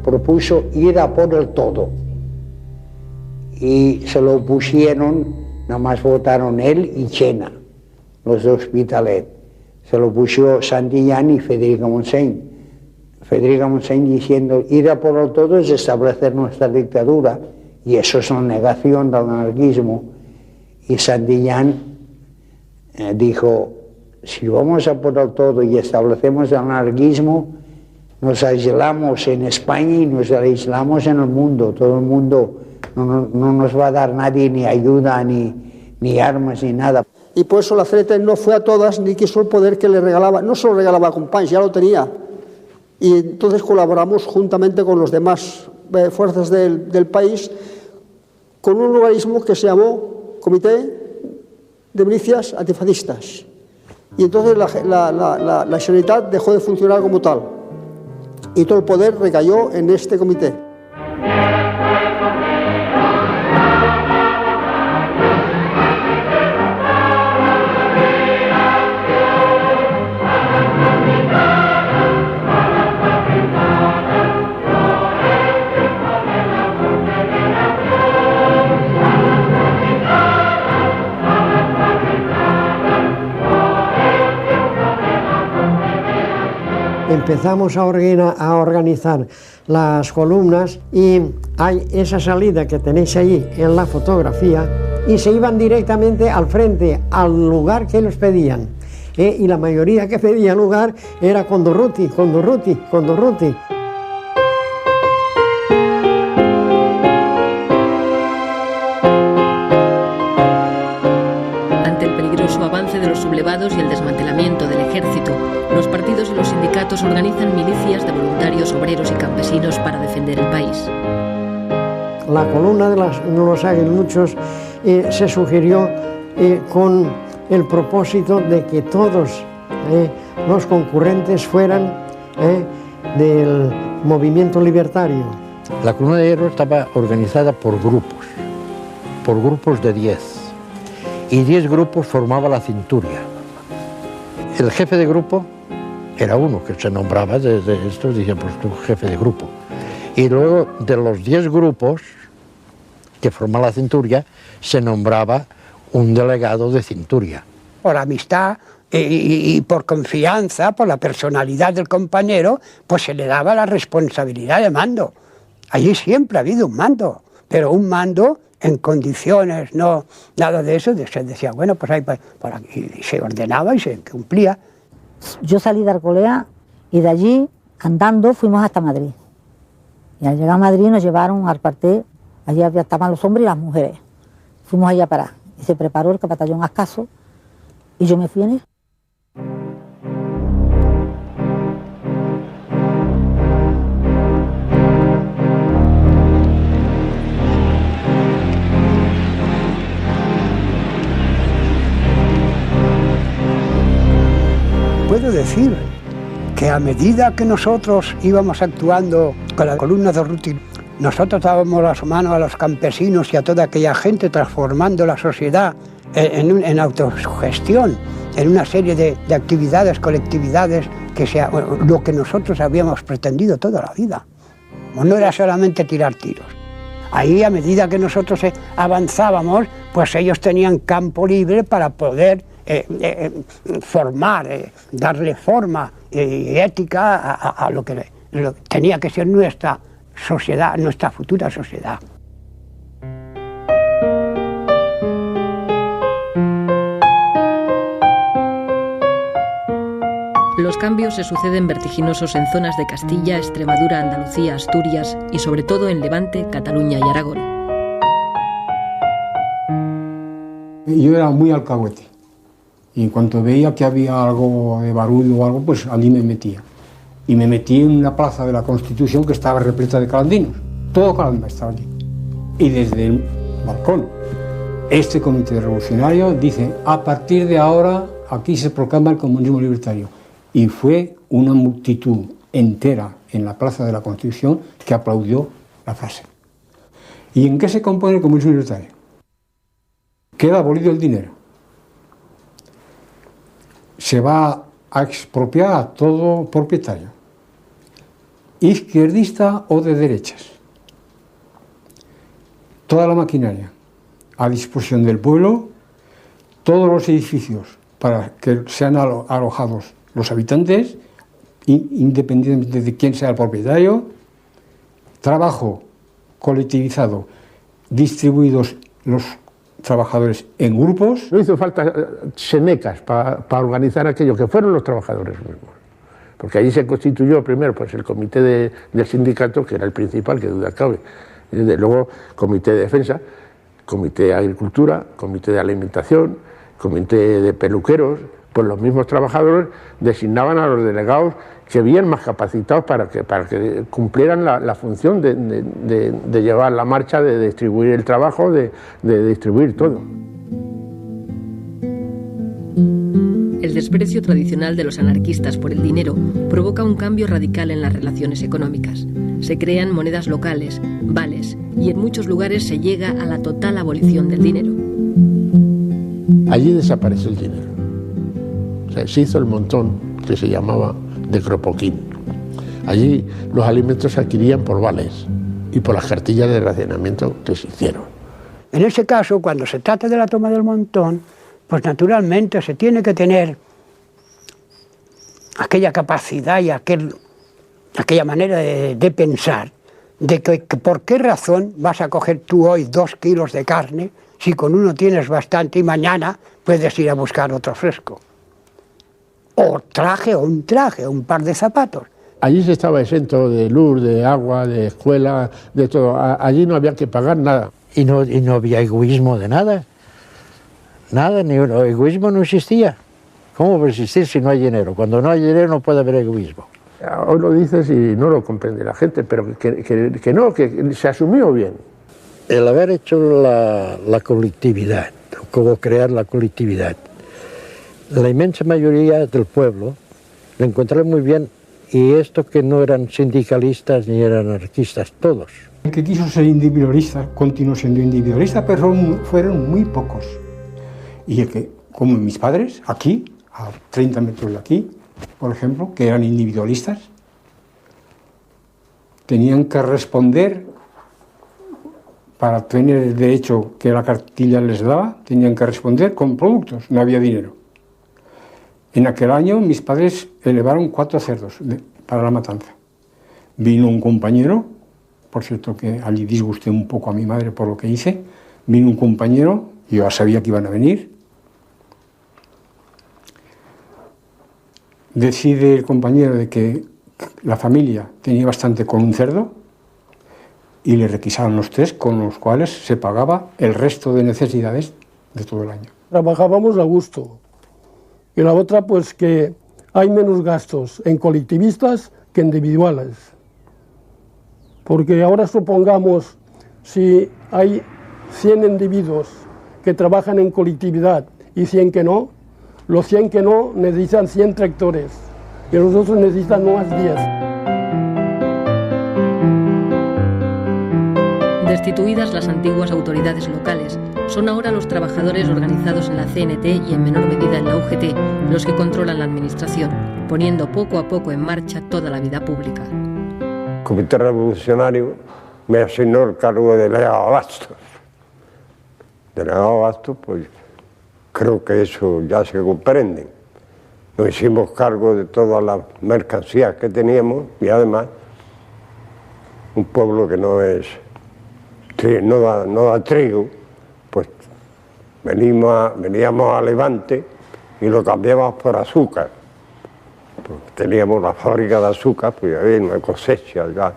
propuso ir a por el todo y se lo opusieron, nada más votaron él y Chena, los de Hospitalet. Se lo puso Santillán y Federica Montseny. Federica Montseny diciendo, ir a por el todo es establecer nuestra dictadura, y eso es una negación del anarquismo. Y Santillán dijo, si vamos a por el todo y establecemos el anarquismo, nos aislamos en España y nos aislamos en el mundo. Todo el mundo no nos va a dar nadie ni ayuda, ni armas, ni nada. Y por eso la CNT no fue a todas ni quiso el poder que le regalaba, no solo regalaba a Companys, ya lo tenía. Y entonces colaboramos juntamente con los demás fuerzas del país con un organismo que se llamó Comité de Milicias Antifascistas. Y entonces la Generalitat dejó de funcionar como tal. Y todo el poder recayó en este comité. Empezamos a organizar las columnas y hay esa salida que tenéis allí en la fotografía y se iban directamente al frente, al lugar que ellos pedían. Y la mayoría que pedía lugar era Condorruti, Condorruti, Condorruti. Ante el peligroso avance de los sublevados y el desmantelamiento del ejército, los partidos y los sindicatos organizan milicias de voluntarios, obreros y campesinos para defender el país. La columna de los aguiluchos se sugirió con el propósito de que todos los concurrentes fueran del movimiento libertario. La columna de hierro estaba organizada por grupos de 10, y 10 grupos formaba la cinturia. El jefe de grupo era uno que se nombraba desde esto, decía, pues tú jefe de grupo. Y luego de los 10 grupos que forman la cinturia, se nombraba un delegado de cinturia. Por amistad y por confianza, por la personalidad del compañero, pues se le daba la responsabilidad de mando. Allí siempre ha habido un mando, pero un mando en condiciones, no nada de eso, se decía, bueno, pues ahí por aquí, y se ordenaba y se cumplía. Yo salí de Arcolea y de allí, andando, fuimos hasta Madrid. Y al llegar a Madrid nos llevaron al cuartel, allí estaban los hombres y las mujeres. Fuimos allá a parar y se preparó el batallón Ascaso y yo me fui en él. Puedo decir que a medida que nosotros íbamos actuando con la columna de Urruti, nosotros dábamos las manos a los campesinos y a toda aquella gente, transformando la sociedad en autosugestión, en una serie de actividades, colectividades, que sea lo que nosotros habíamos pretendido toda la vida. No era solamente tirar tiros. Ahí, a medida que nosotros avanzábamos, pues ellos tenían campo libre para poder formar, darle forma y ética a lo que tenía que ser nuestra sociedad, nuestra futura sociedad. Los cambios se suceden vertiginosos en zonas de Castilla, Extremadura, Andalucía, Asturias y sobre todo en Levante, Cataluña y Aragón. Yo era muy alcahuete y en cuanto veía que había algo de barullo o algo, pues allí me metía. Y me metí en una plaza de la Constitución que estaba repleta de calandinos. Todo Calanda estaba allí. Y desde el balcón, este comité revolucionario dice: a partir de ahora aquí se proclama el comunismo libertario. Y fue una multitud entera en la plaza de la Constitución que aplaudió la frase. ¿Y en qué se compone el comunismo libertario? Queda abolido el dinero. Se va a expropiar a todo propietario, izquierdista o de derechas. Toda la maquinaria a disposición del pueblo, todos los edificios para que sean alojados los habitantes, independientemente de quién sea el propietario, trabajo colectivizado, distribuidos los trabajadores en grupos. No hizo falta senecas para organizar aquello, que fueron los trabajadores mismos. Porque allí se constituyó primero pues, el comité del sindicato, que era el principal, que duda cabe. Luego, comité de defensa, comité de agricultura, comité de alimentación, comité de peluqueros. Pues los mismos trabajadores designaban a los delegados que bien más capacitados para que cumplieran la función de llevar la marcha, de distribuir el trabajo, de distribuir todo. El desprecio tradicional de los anarquistas por el dinero provoca un cambio radical en las relaciones económicas. Se crean monedas locales, vales, y en muchos lugares se llega a la total abolición del dinero. Allí desapareció el dinero. O sea, se hizo el montón que se llamaba de Cropoquín. Allí los alimentos se adquirían por vales y por las cartillas de racionamiento que se hicieron. En ese caso, cuando se trata de la toma del montón, pues naturalmente se tiene que tener aquella capacidad y aquella manera de pensar de que por qué razón vas a coger tú hoy 2 kilos de carne si con uno tienes bastante y mañana puedes ir a buscar otro fresco. O un par de zapatos. Allí se estaba exento de luz, de agua, de escuela, de todo. Allí no había que pagar nada. Y no había egoísmo de nada. Nada, ni egoísmo no existía. ¿Cómo va a existir si no hay dinero? Cuando no hay dinero no puede haber egoísmo. Hoy lo dices y no lo comprende la gente, pero que se asumió bien. El haber hecho la colectividad, como crear la colectividad, la inmensa mayoría del pueblo lo encontraron muy bien, y esto que no eran sindicalistas ni eran anarquistas, todos. El que quiso ser individualista continuó siendo individualista, pero fueron muy pocos. Y el que, como mis padres, aquí, a 30 metros de aquí, por ejemplo, que eran individualistas, tenían que responder, para tener el derecho que la cartilla les daba, tenían que responder con productos, no había dinero. En aquel año mis padres elevaron 4 cerdos para la matanza. Vino un compañero, por cierto que allí disgusté un poco a mi madre por lo que hice, vino un compañero, yo ya sabía que iban a venir, decide el compañero de que la familia tenía bastante con un cerdo y le requisaron los 3, con los cuales se pagaba el resto de necesidades de todo el año. Trabajábamos a gusto. Y la otra, pues que hay menos gastos en colectivistas que individuales. Porque ahora supongamos, si hay 100 individuos que trabajan en colectividad y 100 que no, los 100 que no necesitan 100 tractores y los otros necesitan más 10. Destituidas las antiguas autoridades locales, son ahora los trabajadores organizados en la CNT y en menor medida en la UGT los que controlan la administración, poniendo poco a poco en marcha toda la vida pública. El Comité Revolucionario me asignó el cargo de delegado de abastos. Delegado de abastos, pues creo que eso ya se comprende. Nos hicimos cargo de todas las mercancías que teníamos y además un pueblo que no da trigo, pues veníamos a Levante y lo cambiábamos por azúcar. Pues teníamos la fábrica de azúcar, pues había una cosecha ya.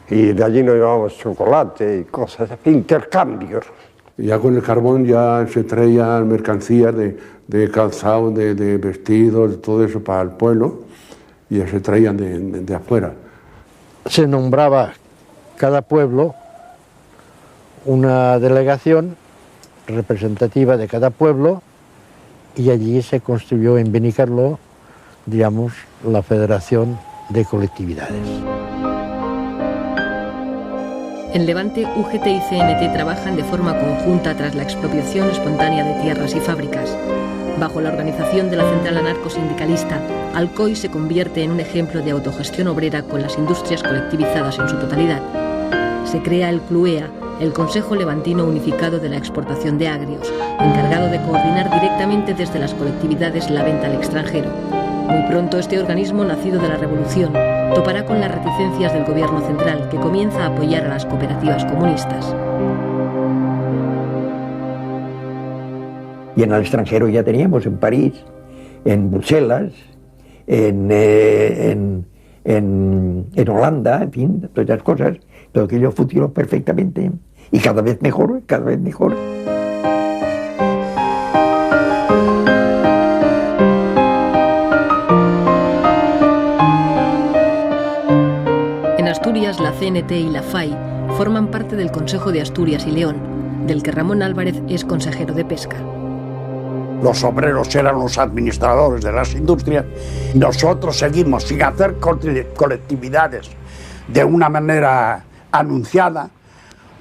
Y de allí nos llevábamos chocolate y cosas, intercambios. Ya con el carbón ya se traían mercancías de calzado, de vestidos, de todo eso para el pueblo, y ya se traían de afuera. Se nombraba cada pueblo una delegación representativa de cada pueblo y allí se construyó en Benicarló, digamos, la Federación de Colectividades. En Levante, UGT y CNT trabajan de forma conjunta tras la expropiación espontánea de tierras y fábricas. Bajo la organización de la Central Anarcosindicalista, Alcoy se convierte en un ejemplo de autogestión obrera con las industrias colectivizadas en su totalidad. Se crea el CLUEA, el Consejo Levantino Unificado de la Exportación de Agrios, encargado de coordinar directamente desde las colectividades la venta al extranjero. Muy pronto este organismo, nacido de la Revolución, topará con las reticencias del gobierno central, que comienza a apoyar a las cooperativas comunistas. Y en el extranjero ya teníamos, en París, en Bruselas, en Holanda, en fin, todas esas cosas. Todo aquello funcionó perfectamente y cada vez mejor, cada vez mejor. En Asturias, la CNT y la FAI forman parte del Consejo de Asturias y León, del que Ramón Álvarez es consejero de Pesca. Los obreros eran los administradores de las industrias. Nosotros seguimos sin hacer colectividades de una manera anunciada,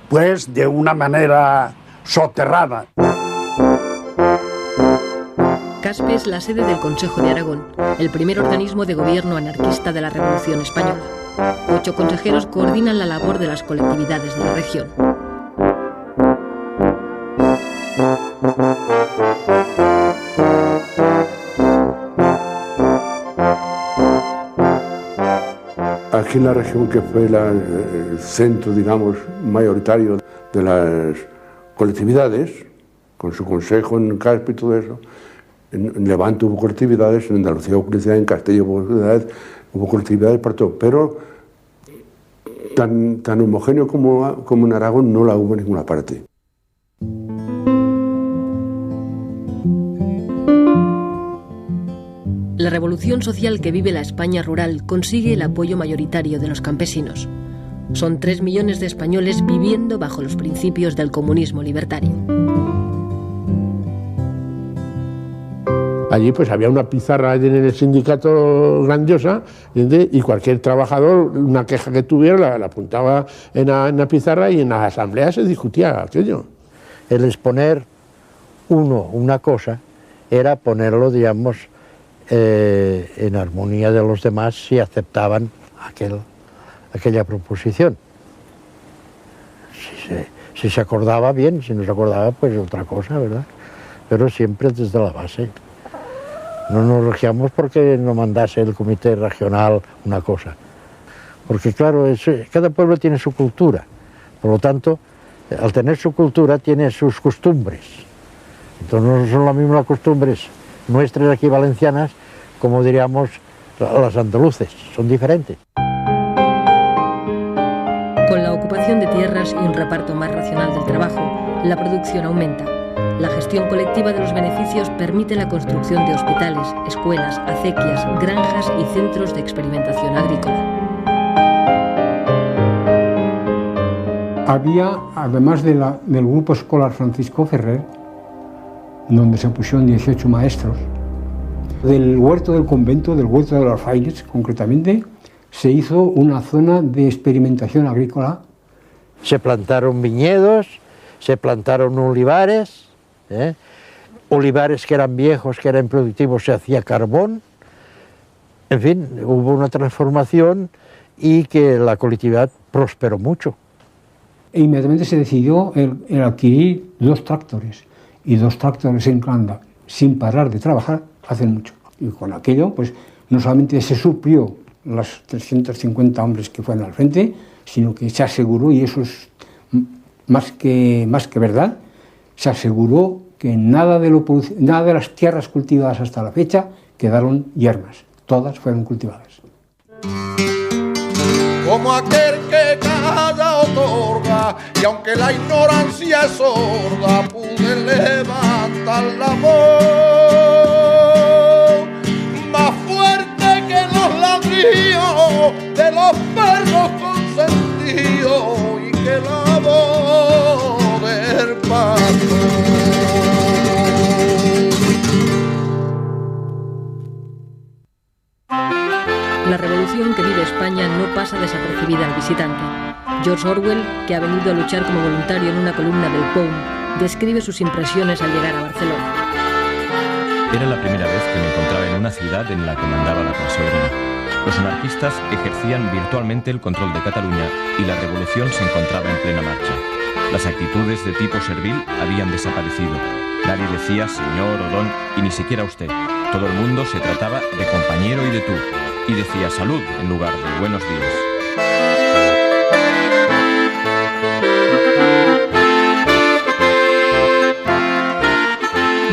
pues de una manera soterrada. CASPE es la sede del Consejo de Aragón, el primer organismo de gobierno anarquista de la Revolución Española. 8 consejeros coordinan la labor de las colectividades de la región. Aquí en la región, que fue el centro, digamos, mayoritario de las colectividades, con su consejo en Caspe y todo eso, en Levante hubo colectividades, en Andalucía hubo colectividades, en Castilla hubo colectividades para todo, pero tan homogéneo como en Aragón no la hubo en ninguna parte. La revolución social que vive la España rural consigue el apoyo mayoritario de los campesinos. Son 3 millones de españoles viviendo bajo los principios del comunismo libertario. Allí pues había una pizarra en el sindicato grandiosa, y cualquier trabajador, una queja que tuviera, la apuntaba en la pizarra, y en la asamblea se discutía aquello. El exponer una cosa era ponerlo, digamos, en armonía de los demás si aceptaban aquella proposición. Si se acordaba bien, si no se acordaba, pues otra cosa, ¿verdad? Pero siempre desde la base. No nos regíamos porque no mandase el comité regional una cosa. Porque claro, cada pueblo tiene su cultura. Por lo tanto, al tener su cultura, tiene sus costumbres. Entonces no son las mismas costumbres nuestras aquí valencianas, como diríamos las andaluces, son diferentes. Con la ocupación de tierras y un reparto más racional del trabajo, la producción aumenta. La gestión colectiva de los beneficios permite la construcción de hospitales, escuelas, acequias, granjas y centros de experimentación agrícola. Había, además del grupo escolar Francisco Ferrer, donde se pusieron 18 maestros, del huerto del convento, del huerto de los frailes concretamente, se hizo una zona de experimentación agrícola. Se plantaron viñedos, se plantaron olivares, olivares que eran viejos, que eran productivos, se hacía carbón. En fin, hubo una transformación y que la colectividad prosperó mucho. E inmediatamente se decidió el adquirir 2 tractores, y 2 tractores en Calanda, sin parar de trabajar, hacen mucho. Y con aquello, pues, no solamente se suplió las 350 hombres que fueron al frente, sino que se aseguró, y eso es más que verdad, se aseguró que nada de las tierras cultivadas hasta la fecha quedaron yermas, todas fueron cultivadas. Como aquel que cada otorga verdad, y aunque la ignorancia es sorda, pude levantar la voz más fuerte que los ladrillos de los perros consentidos y que la voz del pastor. La revolución que vive España no pasa desapercibida al visitante. George Orwell, que ha venido a luchar como voluntario en una columna del POUM, describe sus impresiones al llegar a Barcelona. Era la primera vez que me encontraba en una ciudad en la que mandaba la clase obrera. Los anarquistas ejercían virtualmente el control de Cataluña y la revolución se encontraba en plena marcha. Las actitudes de tipo servil habían desaparecido. Nadie decía señor o don y ni siquiera usted. Todo el mundo se trataba de compañero y de tú. Y decía salud en lugar de buenos días.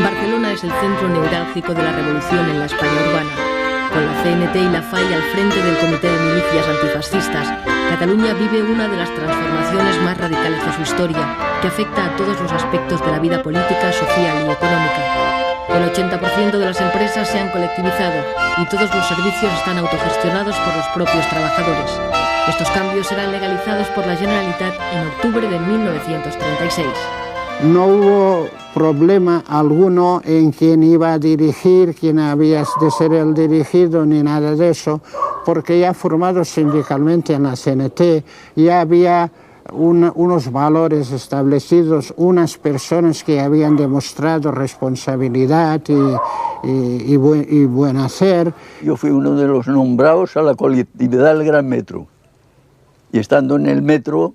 Barcelona es el centro neurálgico de la revolución en la España urbana. Con la CNT y la FAI al frente del Comité de Milicias Antifascistas, Cataluña vive una de las transformaciones más radicales de su historia, que afecta a todos los aspectos de la vida política, social y económica. El 80% de las empresas se han colectivizado y todos los servicios están autogestionados por los propios trabajadores. Estos cambios serán legalizados por la Generalitat en octubre de 1936. No hubo problema alguno en quién iba a dirigir, quién había de ser el dirigido, ni nada de eso, porque ya formados sindicalmente en la CNT, ya había unos valores establecidos, unas personas que habían demostrado responsabilidad y buen hacer. Yo fui uno de los nombrados a la colectividad del Gran Metro. Y estando en el metro,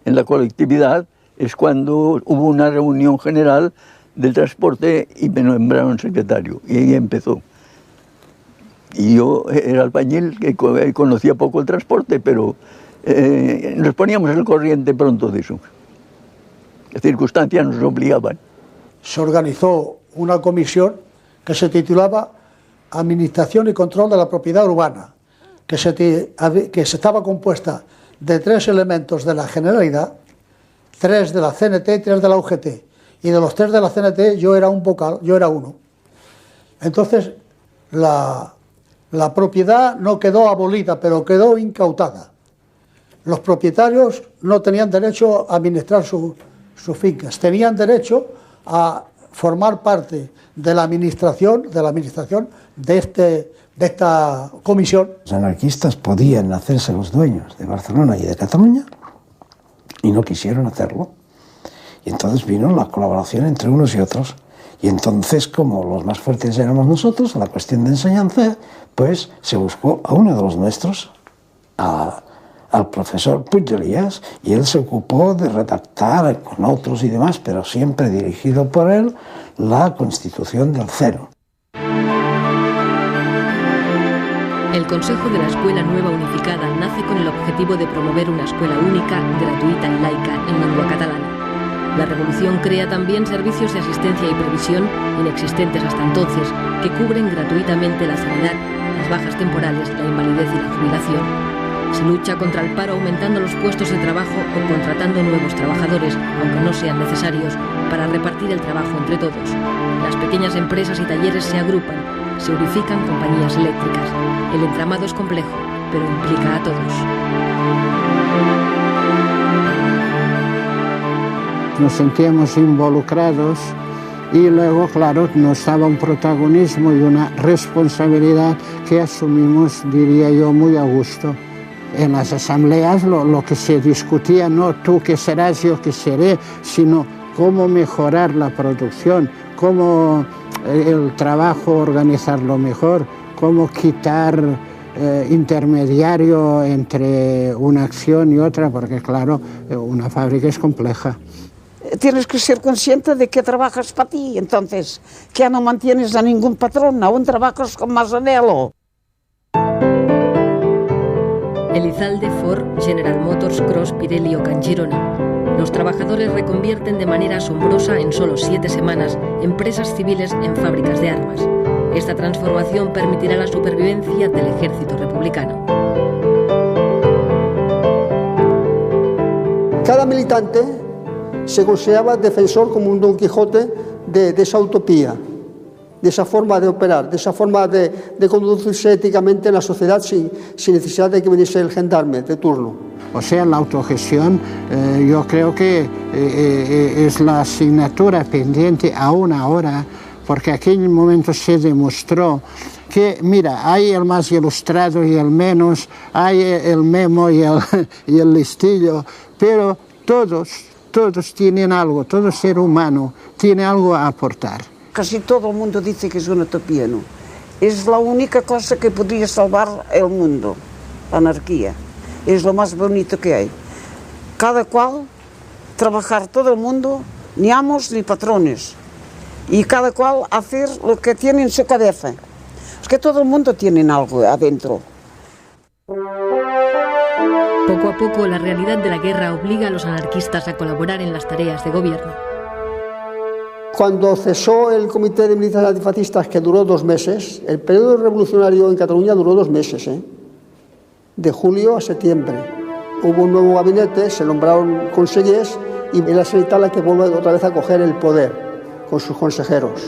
en la colectividad, es cuando hubo una reunión general del transporte y me nombraron secretario. Y ahí empezó. Y yo era albañil, que conocía poco el transporte, pero nos poníamos en el corriente pronto de eso. Las circunstancias nos obligaban. Se organizó una comisión que se titulaba Administración y Control de la Propiedad Urbana, que estaba compuesta de 3 elementos de la Generalidad, 3 de la CNT y 3 de la UGT. Y de los 3 de la CNT yo era un vocal, yo era uno. Entonces la propiedad no quedó abolida, pero quedó incautada. Los propietarios no tenían derecho a administrar sus fincas, tenían derecho a formar parte de la administración de esta comisión. Los anarquistas podían hacerse los dueños de Barcelona y de Cataluña y no quisieron hacerlo. Y entonces vino la colaboración entre unos y otros. Y entonces, como los más fuertes éramos nosotros, la cuestión de enseñanza, pues se buscó a uno de los nuestros, al profesor Puig de Elías, y él se ocupó de redactar con otros y demás, pero siempre dirigido por él, la Constitución del Cero. El Consejo de la Escuela Nueva Unificada nace con el objetivo de promover una escuela única, gratuita y laica en lengua catalana. La revolución crea también servicios de asistencia y previsión, inexistentes hasta entonces, que cubren gratuitamente la sanidad, las bajas temporales, la invalidez y la jubilación. Se lucha contra el paro aumentando los puestos de trabajo o contratando nuevos trabajadores, aunque no sean necesarios, para repartir el trabajo entre todos. Las pequeñas empresas y talleres se agrupan, se unifican compañías eléctricas. El entramado es complejo, pero implica a todos. Nos sentíamos involucrados y luego, claro, nos daba un protagonismo y una responsabilidad que asumimos, diría yo, muy a gusto. En las asambleas lo que se discutía, no tú qué serás, yo qué seré, sino cómo mejorar la producción, cómo el trabajo organizarlo mejor, cómo quitar intermediario entre una acción y otra, porque claro, una fábrica es compleja. Tienes que ser consciente de que trabajas para ti, entonces, que ya no mantienes a ningún patrón, aún trabajas con más anhelo. Elizalde, Ford, General Motors, Cross, Pirelli o Can Girona. Los trabajadores reconvierten de manera asombrosa en solo 7 semanas empresas civiles en fábricas de armas. Esta transformación permitirá la supervivencia del ejército republicano. cada militante se consideraba defensor como un Don Quijote de esa utopía, de esa forma de operar, de esa forma de conducirse éticamente en la sociedad sin necesidad de que viniese el gendarme de turno. O sea, la autogestión yo creo que es la asignatura pendiente aún ahora, porque en aquel momento se demostró que, mira, hay el más ilustrado y el menos, hay el memo y el listillo, pero todos tienen algo, todo ser humano tiene algo a aportar. Casi todo el mundo dice que es una utopía, ¿no? Es la única cosa que podría salvar el mundo, la anarquía. Es lo más bonito que hay. Cada cual, trabajar todo el mundo, ni amos ni patrones. Y cada cual hacer lo que tiene en su cabeza. Es que todo el mundo tiene algo adentro. Poco a poco, la realidad de la guerra obliga a los anarquistas a colaborar en las tareas de gobierno. Cuando cesó el Comité de Militares Antifascistas, que duró 2 meses, el periodo revolucionario en Cataluña duró 2 meses, de julio a septiembre. Hubo un nuevo gabinete, se nombraron consellers y la Generalitat la que vuelve otra vez a coger el poder con sus consejeros.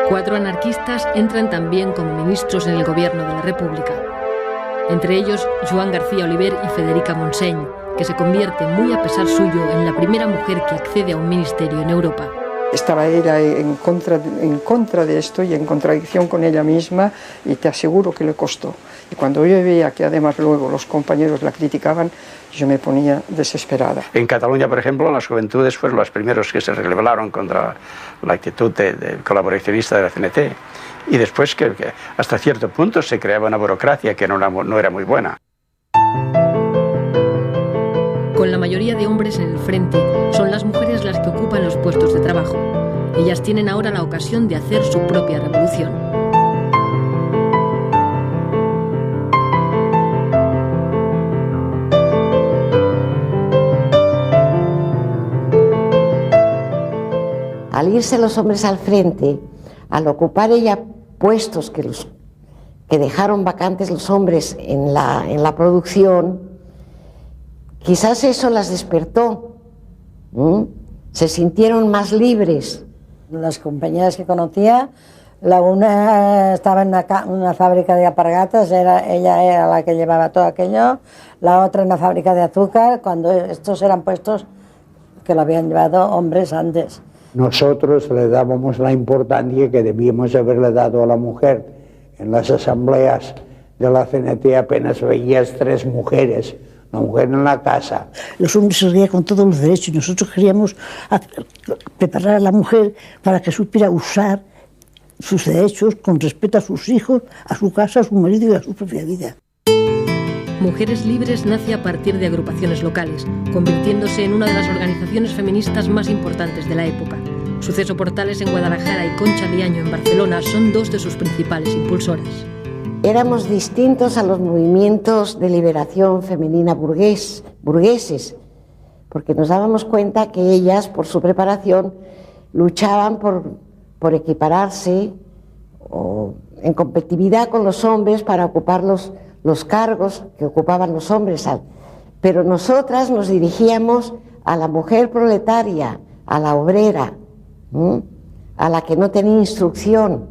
4 anarquistas entran también como ministros en el gobierno de la República. Entre ellos, Joan García Oliver y Federica Montseny, que se convierte, muy a pesar suyo, en la primera mujer que accede a un ministerio en Europa. Estaba ella en contra de esto y en contradicción con ella misma, y te aseguro que le costó. Y cuando yo veía que además luego los compañeros la criticaban, yo me ponía desesperada. En Cataluña, por ejemplo, las juventudes fueron los primeros que se rebelaron contra la actitud de colaboracionista de la CNT. Y después que hasta cierto punto se creaba una burocracia que no era muy buena. Con la mayoría de hombres en el frente, son las mujeres las que ocupan los puestos de trabajo. Ellas tienen ahora la ocasión de hacer su propia revolución. Al irse los hombres al frente, al ocupar ella puestos que dejaron vacantes los hombres en la producción, quizás eso las despertó, se sintieron más libres. Las compañeras que conocía, la una estaba en una fábrica de alpargatas, ella era la que llevaba todo aquello, la otra en una fábrica de azúcar, cuando estos eran puestos que lo habían llevado hombres antes. Nosotros le dábamos la importancia que debíamos haberle dado a la mujer. En las asambleas de la CNT apenas veías 3 mujeres, una mujer en la casa. Los hombres se reían con todos los derechos y nosotros queríamos preparar a la mujer para que supiera usar sus derechos con respeto a sus hijos, a su casa, a su marido y a su propia vida. Mujeres Libres nace a partir de agrupaciones locales, convirtiéndose en una de las organizaciones feministas más importantes de la época. Suceso Portales en Guadalajara y Concha Diaño en Barcelona son 2 de sus principales impulsoras. Éramos distintos a los movimientos de liberación femenina burgueses, porque nos dábamos cuenta que ellas, por su preparación, luchaban por equipararse o en competitividad con los hombres para ocupar los cargos que ocupaban los hombres. Pero nosotras nos dirigíamos a la mujer proletaria, a la obrera, a la que no tenía instrucción,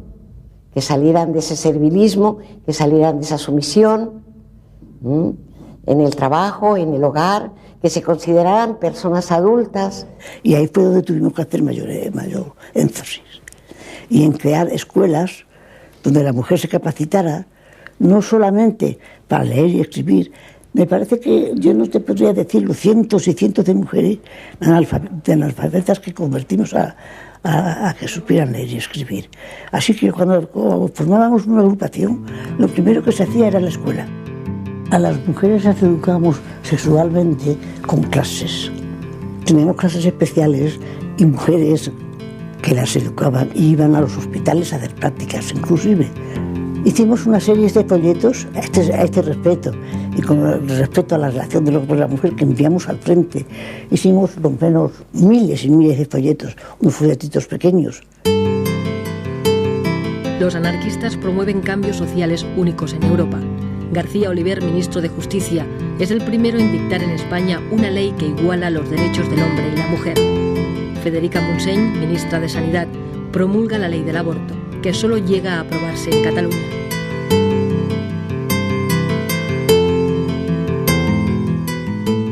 que salieran de ese servilismo, que salieran de esa sumisión, en el trabajo, en el hogar, que se consideraran personas adultas. Y ahí fue donde tuvimos que hacer mayor énfasis, y en crear escuelas donde la mujer se capacitara, no solamente para leer y escribir. Me parece que yo no te podría decirlo, cientos y cientos de mujeres analfabetas que convertimos a que supieran leer y escribir. Así que cuando formábamos una agrupación, lo primero que se hacía era la escuela. A las mujeres las educábamos sexualmente con clases. Teníamos clases especiales y mujeres que las educaban y iban a los hospitales a hacer prácticas, inclusive. Hicimos una serie de folletos a este respecto, y con respecto a la relación del hombre con la mujer, que enviamos al frente. Hicimos por lo menos miles y miles de folletos, unos folletitos pequeños. Los anarquistas promueven cambios sociales únicos en Europa. García Oliver, ministro de Justicia, Es el primero en dictar en España una ley que iguala los derechos del hombre y la mujer. Federica Montseny, ministra de Sanidad, promulga la ley del aborto, que solo llega a aprobarse en Cataluña.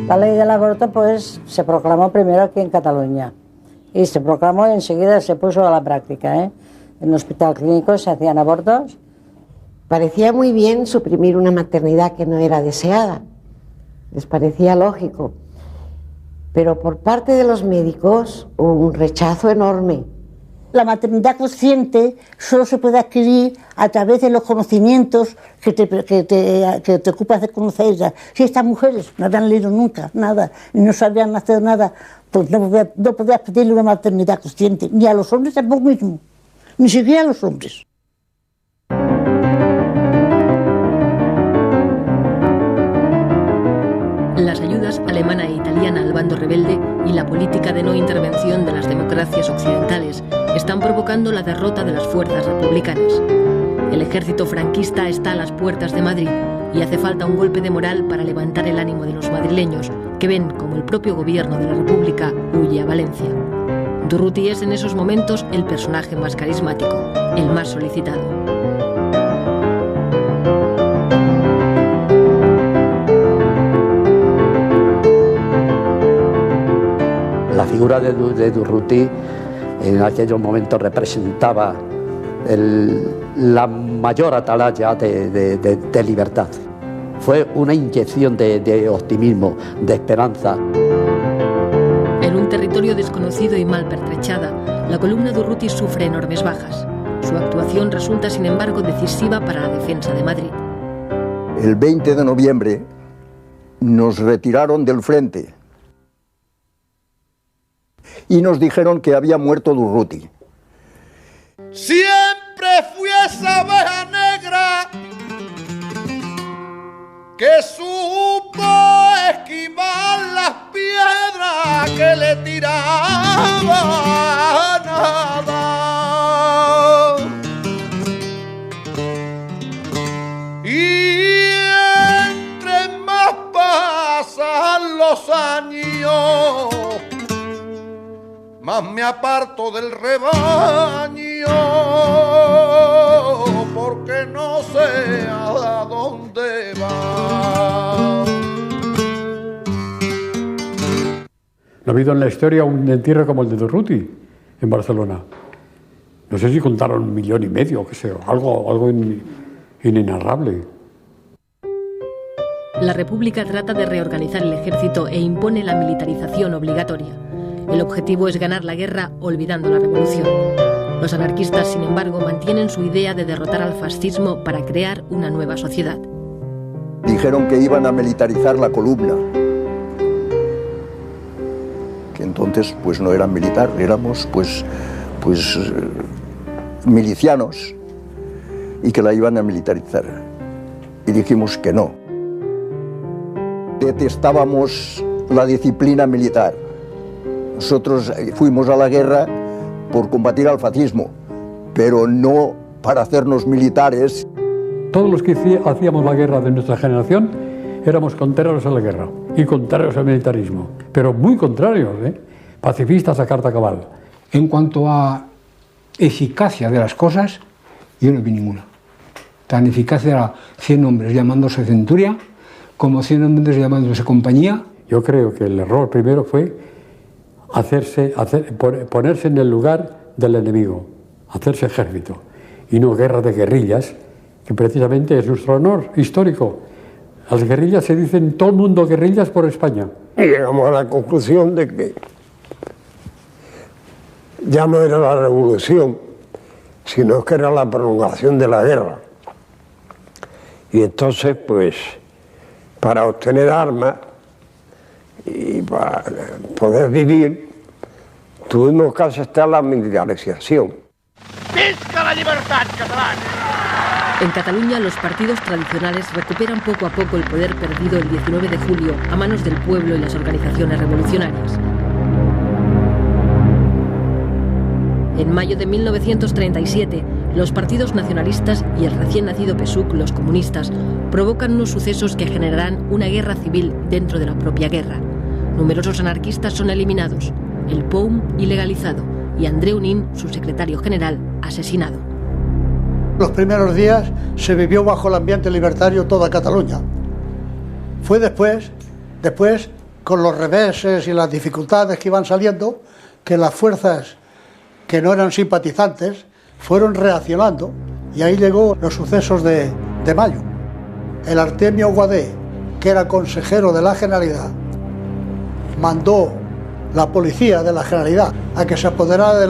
La ley del aborto pues se proclamó primero aquí en Cataluña y se proclamó y enseguida se puso a la práctica. En el hospital clínico se hacían abortos. Parecía muy bien suprimir una maternidad que no era deseada, les parecía lógico, pero por parte de los médicos hubo un rechazo enorme. La maternidad consciente solo se puede adquirir a través de los conocimientos que te ocupas de conocer. Si estas mujeres no habían leído nunca nada y no sabían hacer nada, pues no podías pedirle una maternidad consciente, ni a los hombres tampoco mismo, ni siquiera a los hombres. Las ayudas alemana e italiana al bando rebelde y la política de no intervención de las democracias occidentales están provocando la derrota de las fuerzas republicanas. El ejército franquista está a las puertas de Madrid y hace falta un golpe de moral para levantar el ánimo de los madrileños, que ven como el propio gobierno de la República huye a Valencia. Durruti es en esos momentos el personaje más carismático, el más solicitado. La figura de Durruti en aquellos momentos representaba la mayor atalaya de libertad. Fue una inyección de optimismo, de esperanza. En un territorio desconocido y mal pertrechada, la columna Durruti sufre enormes bajas. Su actuación resulta, sin embargo, decisiva para la defensa de Madrid. El 20 de noviembre nos retiraron del frente y nos dijeron que había muerto Durruti. Siempre fui esa abeja negra que supo esquivar las piedras que le tiraban nada. Y entre más pasan los años, más me aparto del rebaño, porque no sé a dónde va. No ha habido en la historia un entierro como el de Durruti en Barcelona. No sé si contaron 1,5 millones, qué sé, algo inenarrable. La República trata de reorganizar el ejército e impone la militarización obligatoria. El objetivo es ganar la guerra olvidando la revolución. Los anarquistas, sin embargo, mantienen su idea de derrotar al fascismo para crear una nueva sociedad. Dijeron que iban a militarizar la columna, que entonces pues no eran militar, éramos pues milicianos, y que la iban a militarizar. Y dijimos que no. Detestábamos la disciplina militar. Nosotros fuimos a la guerra por combatir al fascismo, pero no para hacernos militares. Todos los que hacíamos la guerra de nuestra generación éramos contrarios a la guerra y contrarios al militarismo, pero muy contrarios, pacifistas a carta cabal. En cuanto a eficacia de las cosas, yo no vi ninguna. Tan eficaz era 100 hombres llamándose centuria como 100 hombres llamándose compañía. Yo creo que el error primero fue ponerse en el lugar del enemigo, hacerse ejército, y no guerra de guerrillas, que precisamente es nuestro honor histórico. Las guerrillas se dicen todo el mundo guerrillas por España. Y llegamos a la conclusión de que ya no era la revolución, sino que era la prolongación de la guerra. Y entonces, pues, para obtener armas y para poder vivir, tuvimos que aceptar la militarización. ¡Visca la libertad catalana! En Cataluña, los partidos tradicionales recuperan poco a poco el poder perdido el 19 de julio a manos del pueblo y las organizaciones revolucionarias. En mayo de 1937, Los partidos nacionalistas y el recién nacido PSUC, los comunistas, provocan unos sucesos que generarán una guerra civil dentro de la propia guerra. Numerosos anarquistas son eliminados, el POUM ilegalizado y Andreu Nin, su secretario general, asesinado. Los primeros días se vivió bajo el ambiente libertario toda Cataluña. Fue después, con los reveses y las dificultades que iban saliendo, que las fuerzas que no eran simpatizantes fueron reaccionando, y ahí llegó los sucesos de mayo. El Artemio Guadé, que era consejero de la Generalidad, mandó la policía de la Generalidad a que se apoderara de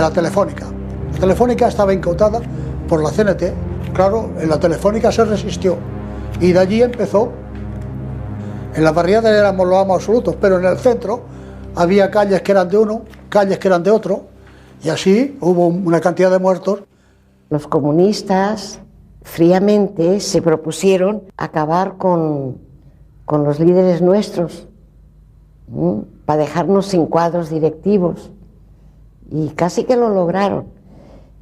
la Telefónica. La Telefónica estaba incautada por la CNT. Claro, en la Telefónica se resistió, y de allí empezó. En las barriadas éramos los amos absolutos, pero en el centro había calles que eran de uno, calles que eran de otro, y así hubo una cantidad de muertos. Los comunistas fríamente se propusieron acabar con los líderes nuestros, para dejarnos sin cuadros directivos, y casi que lo lograron.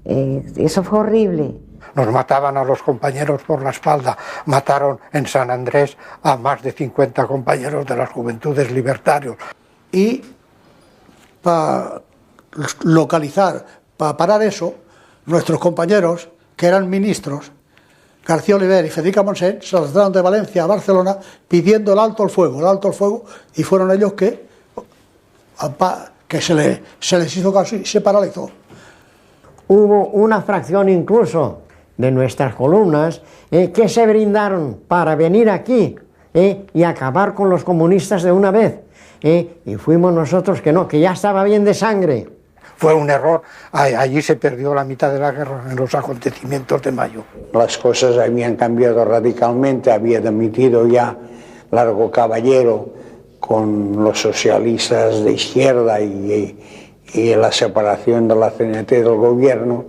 Eso fue horrible. Nos mataban a los compañeros por la espalda. Mataron en San Andrés a más de 50 compañeros de las Juventudes Libertarios. Y para localizar, para parar eso, nuestros compañeros, que eran ministros, García Oliver y Federica Montseny, se trasladaron de Valencia a Barcelona pidiendo el alto al fuego, y fueron ellos que se les hizo caso y se paralizó. Hubo una fracción incluso de nuestras columnas que se brindaron para venir aquí y acabar con los comunistas de una vez. Y fuimos nosotros que no, que ya estaba bien de sangre. Fue un error, allí se perdió la mitad de la guerra en los acontecimientos de mayo. Las cosas habían cambiado radicalmente, había dimitido ya Largo Caballero con los socialistas de izquierda y la separación de la CNT del gobierno,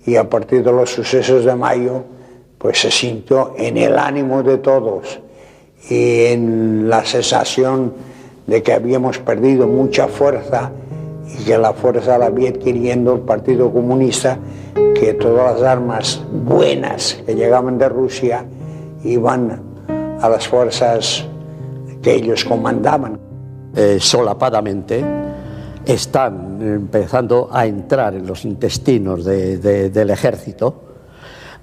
y a partir de los sucesos de mayo pues se sintió en el ánimo de todos y en la sensación de que habíamos perdido mucha fuerza y que la fuerza la había adquiriendo el Partido Comunista, que todas las armas buenas que llegaban de Rusia iban a las fuerzas que ellos comandaban. Solapadamente están empezando a entrar en los intestinos del ejército,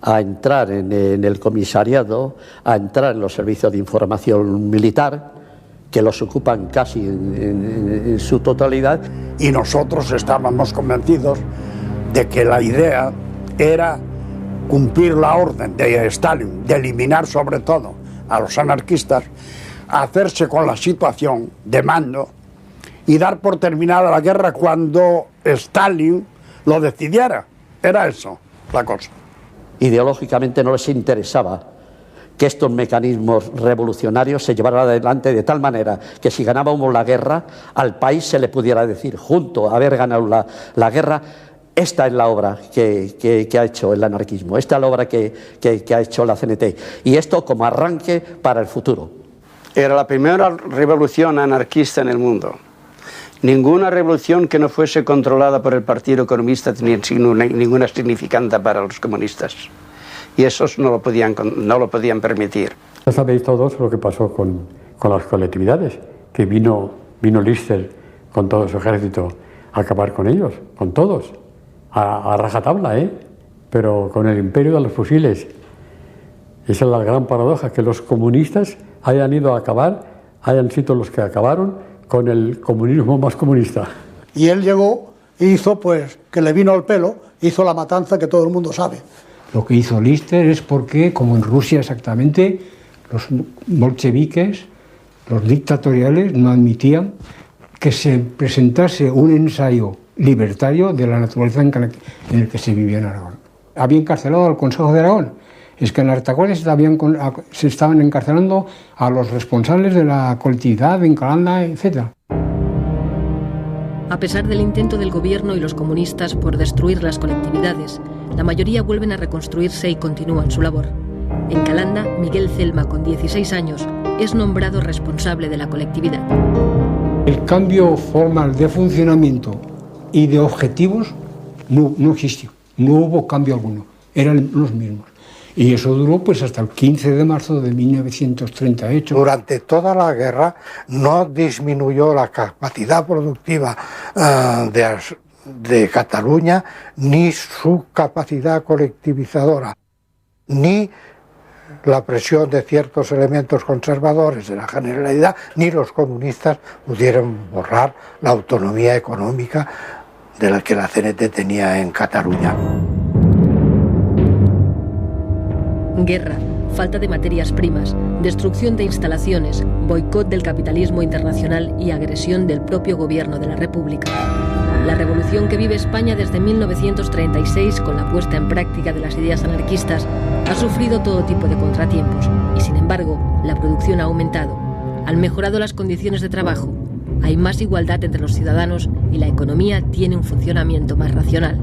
a entrar en el comisariado, a entrar en los servicios de información militar, que los ocupan casi en su totalidad. Y nosotros estábamos convencidos de que la idea era cumplir la orden de Stalin, de eliminar sobre todo a los anarquistas, hacerse con la situación de mando y dar por terminada la guerra cuando Stalin lo decidiera. Era eso la cosa. Ideológicamente no les interesaba que estos mecanismos revolucionarios se llevaran adelante de tal manera que si ganábamos la guerra, al país se le pudiera decir, junto a haber ganado la guerra, esta es la obra que ha hecho el anarquismo, esta es la obra que ha hecho la CNT, y esto como arranque para el futuro. Era la primera revolución anarquista en el mundo. Ninguna revolución que no fuese controlada por el Partido Comunista tenía ninguna significancia para los comunistas. Y esos no lo podían permitir. Ya sabéis todos lo que pasó con las colectividades, que vino Lister con todo su ejército a acabar con ellos, con todos, a rajatabla, pero con el imperio de los fusiles. Esa es la gran paradoja, que los comunistas hayan ido a acabar, hayan sido los que acabaron con el comunismo más comunista. Y él llegó e hizo, pues, que le vino al pelo, hizo la matanza que todo el mundo sabe. Lo que hizo Lister es porque, como en Rusia exactamente, los bolcheviques, los dictatoriales, no admitían que se presentase un ensayo libertario de la naturaleza en el que se vivía en Aragón. Había encarcelado al Consejo de Aragón. Es que en las retaguardias se estaban encarcelando a los responsables de la colectividad en Calanda, etc. A pesar del intento del gobierno y los comunistas por destruir las colectividades, la mayoría vuelven a reconstruirse y continúan su labor. En Calanda, Miguel Celma, con 16 años, es nombrado responsable de la colectividad. El cambio formal de funcionamiento y de objetivos no existió. no hubo cambio alguno, eran los mismos. Y eso duró pues hasta el 15 de marzo de 1938. Durante toda la guerra no disminuyó la capacidad productiva de Cataluña, ni su capacidad colectivizadora, ni la presión de ciertos elementos conservadores de la Generalidad, ni los comunistas pudieron borrar la autonomía económica de la que la CNT tenía en Cataluña. Guerra, falta de materias primas, destrucción de instalaciones, boicot del capitalismo internacional y agresión del propio gobierno de la República. La revolución que vive España desde 1936 con la puesta en práctica de las ideas anarquistas ha sufrido todo tipo de contratiempos y, sin embargo, la producción ha aumentado. Han mejorado las condiciones de trabajo, hay más igualdad entre los ciudadanos y la economía tiene un funcionamiento más racional.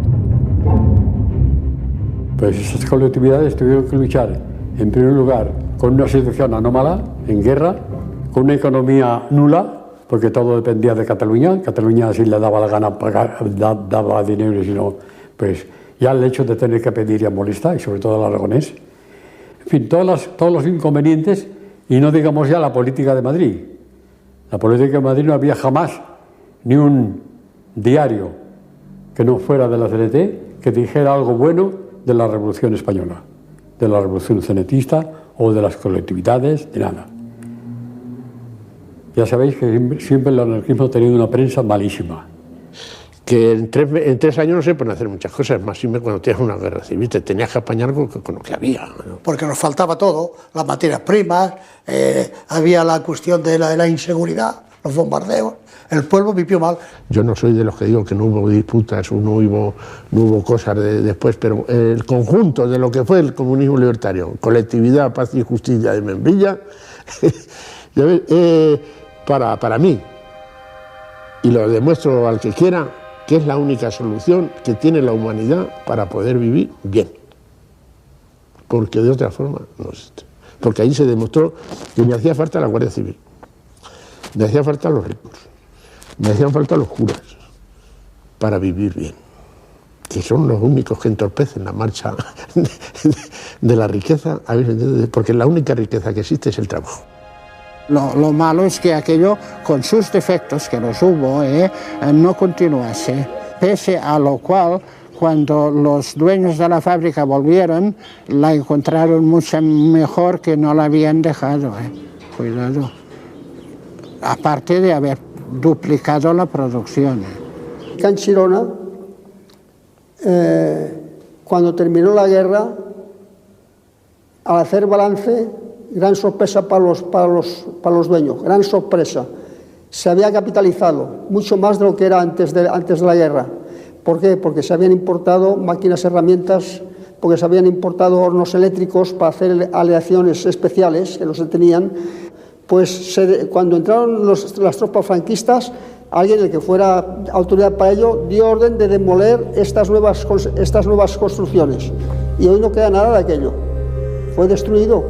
Pues esas colectividades tuvieron que luchar, en primer lugar, con una situación anómala, en guerra, con una economía nula, porque todo dependía de Cataluña. Cataluña, si le daba la gana, daba dinero, y si no, pues ya el hecho de tener que pedir ya molesta, y sobre todo al aragonés. En fin, todos los inconvenientes, y no digamos ya la política de Madrid. La política de Madrid no había jamás ni un diario que no fuera de la CNT que dijera algo bueno de la Revolución Española, de la Revolución Cenetista o de las colectividades, de nada. Ya sabéis que siempre el anarquismo ha tenido una prensa malísima. Que en 3 años no se pueden hacer muchas cosas, más siempre cuando tienes una guerra civil, te tenías que apañar con lo que había, ¿no? Porque nos faltaba todo, las materias primas, había la cuestión de la inseguridad, los bombardeos, el pueblo vivió mal. Yo no soy de los que digo que no hubo disputas o no hubo cosas después, pero el conjunto de lo que fue el comunismo libertario, colectividad, paz y justicia de Membilla, para mí, y lo demuestro al que quiera, que es la única solución que tiene la humanidad para poder vivir bien. Porque de otra forma no existe. Porque ahí se demostró que me hacía falta la Guardia Civil, me hacía falta los ricos, me hacían falta los curas para vivir bien, que son los únicos que entorpecen la marcha de la riqueza, porque la única riqueza que existe es el trabajo. Lo malo es que aquello, con sus defectos, que los hubo, no continuase, pese a lo cual, cuando los dueños de la fábrica volvieron, la encontraron mucho mejor que no la habían dejado. Cuidado. Aparte de haber duplicado la producción. Can Chirona, cuando terminó la guerra, al hacer balance, gran sorpresa para los dueños, gran sorpresa. Se había capitalizado mucho más de lo que era antes de la guerra. ¿Por qué? Porque se habían importado máquinas, herramientas, porque se habían importado hornos eléctricos para hacer aleaciones especiales que no se tenían. Pues cuando entraron las tropas franquistas, alguien, el que fuera autoridad para ello, dio orden de demoler estas nuevas construcciones. Y hoy no queda nada de aquello. Fue destruido,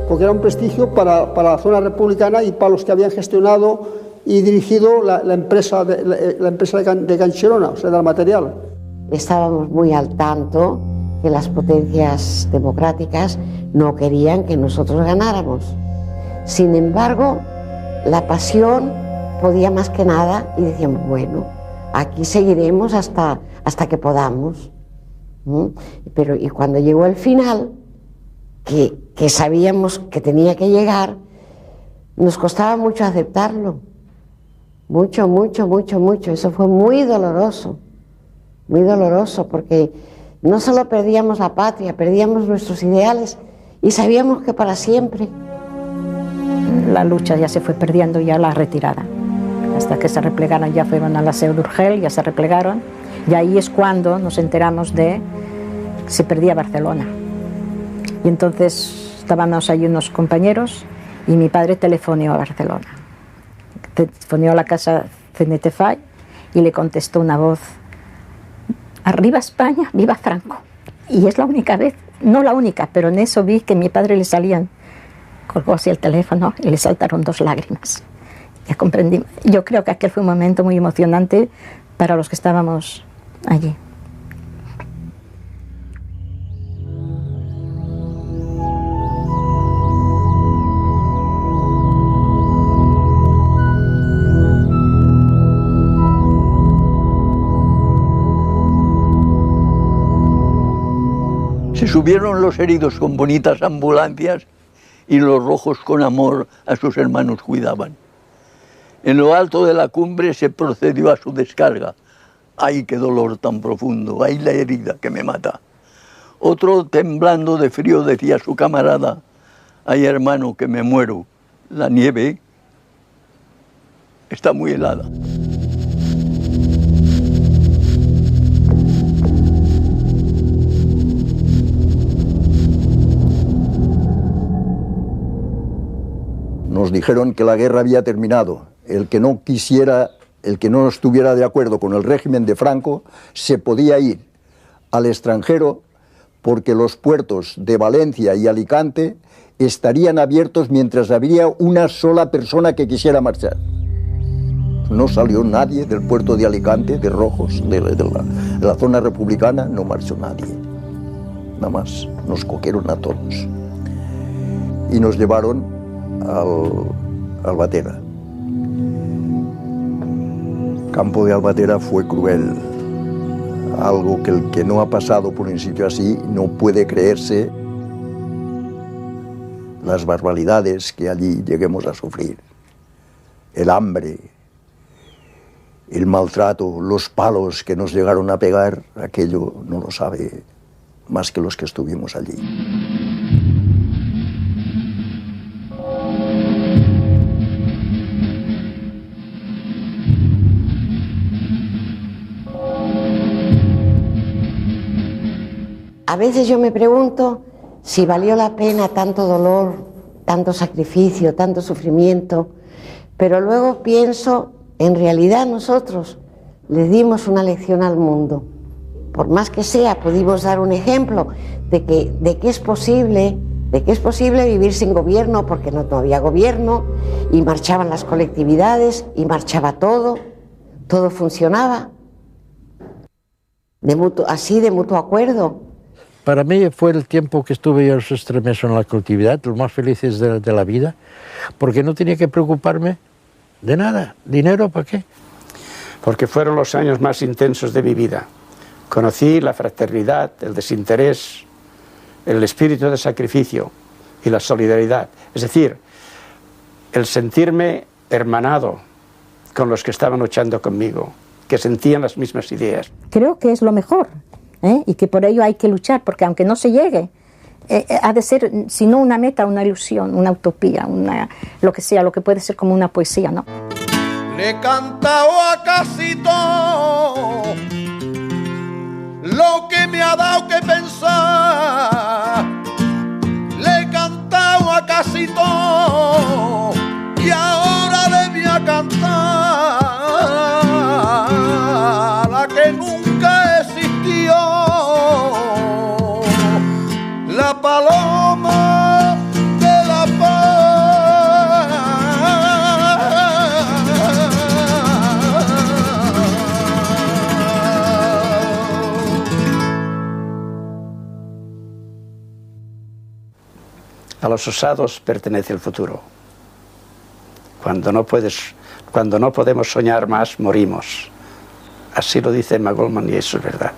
porque era un prestigio para la zona republicana y para los que habían gestionado y dirigido la empresa de Can Chirona, o sea, del material. Estábamos muy al tanto que las potencias democráticas no querían que nosotros ganáramos. Sin embargo, la pasión podía más que nada y decíamos, bueno, aquí seguiremos hasta que podamos. Pero y cuando llegó el final, que sabíamos que tenía que llegar, nos costaba mucho aceptarlo. Mucho, mucho, mucho, mucho. Eso fue muy doloroso, porque no solo perdíamos la patria, perdíamos nuestros ideales y sabíamos que para siempre. La lucha ya se fue perdiendo, ya la retirada. Hasta que se replegaron, ya fueron a la Seu d'Urgell, ya se replegaron, y ahí es cuando nos enteramos de que se perdía Barcelona. Y entonces estábamos allí unos compañeros y mi padre telefoneó a Barcelona. Telefoneó a la casa CNT-FAI y le contestó una voz: arriba España, viva Franco. Y es la única vez, no la única, pero en eso vi que a mi padre le salían, colgó así el teléfono y le saltaron 2 lágrimas. Ya comprendí. Yo creo que aquel fue un momento muy emocionante para los que estábamos allí. Se subieron los heridos con bonitas ambulancias y los rojos con amor a sus hermanos cuidaban. En lo alto de la cumbre se procedió a su descarga. ¡Ay, qué dolor tan profundo! ¡Ay, la herida que me mata! Otro, temblando de frío, decía a su camarada: ¡ay, hermano, que me muero! La nieve está muy helada. Nos dijeron que la guerra había terminado. El que no quisiera, el que no estuviera de acuerdo con el régimen de Franco, se podía ir al extranjero porque los puertos de Valencia y Alicante estarían abiertos mientras habría una sola persona que quisiera marchar. No salió nadie del puerto de Alicante, de Rojos, de la zona republicana, no marchó nadie. Nada más, nos cogieron a todos. Y nos llevaron al Albatera. Campo de Albatera fue cruel. Algo que el que no ha pasado por un sitio así no puede creerse las barbaridades que allí lleguemos a sufrir. El hambre, el maltrato, los palos que nos llegaron a pegar, aquello no lo sabe más que los que estuvimos allí. A veces yo me pregunto si valió la pena tanto dolor, tanto sacrificio, tanto sufrimiento, pero luego pienso, en realidad nosotros le dimos una lección al mundo. Por más que sea, pudimos dar un ejemplo de que es posible vivir sin gobierno, porque no había gobierno, y marchaban las colectividades, y marchaba todo funcionaba, de mutuo acuerdo. Para mí fue el tiempo que estuve yo en Extremeso en la colectividad, los más felices de la vida, porque no tenía que preocuparme de nada. ¿Dinero para qué? Porque fueron los años más intensos de mi vida. Conocí la fraternidad, el desinterés, el espíritu de sacrificio y la solidaridad. Es decir, el sentirme hermanado con los que estaban luchando conmigo, que sentían las mismas ideas. Creo que es lo mejor. Y que por ello hay que luchar, porque aunque no se llegue, ha de ser, si no una meta, una ilusión, una utopía, lo que sea, lo que puede ser como una poesía, ¿no? Le he cantado a casi todo lo que me ha dado que pensar. Le he cantado a casi todo y ahora le voy a cantar la que nunca existió, la paloma de la paz. A los osados pertenece el futuro. Cuando no podemos soñar más, morimos. Así lo dice Emma Goldman y eso es verdad.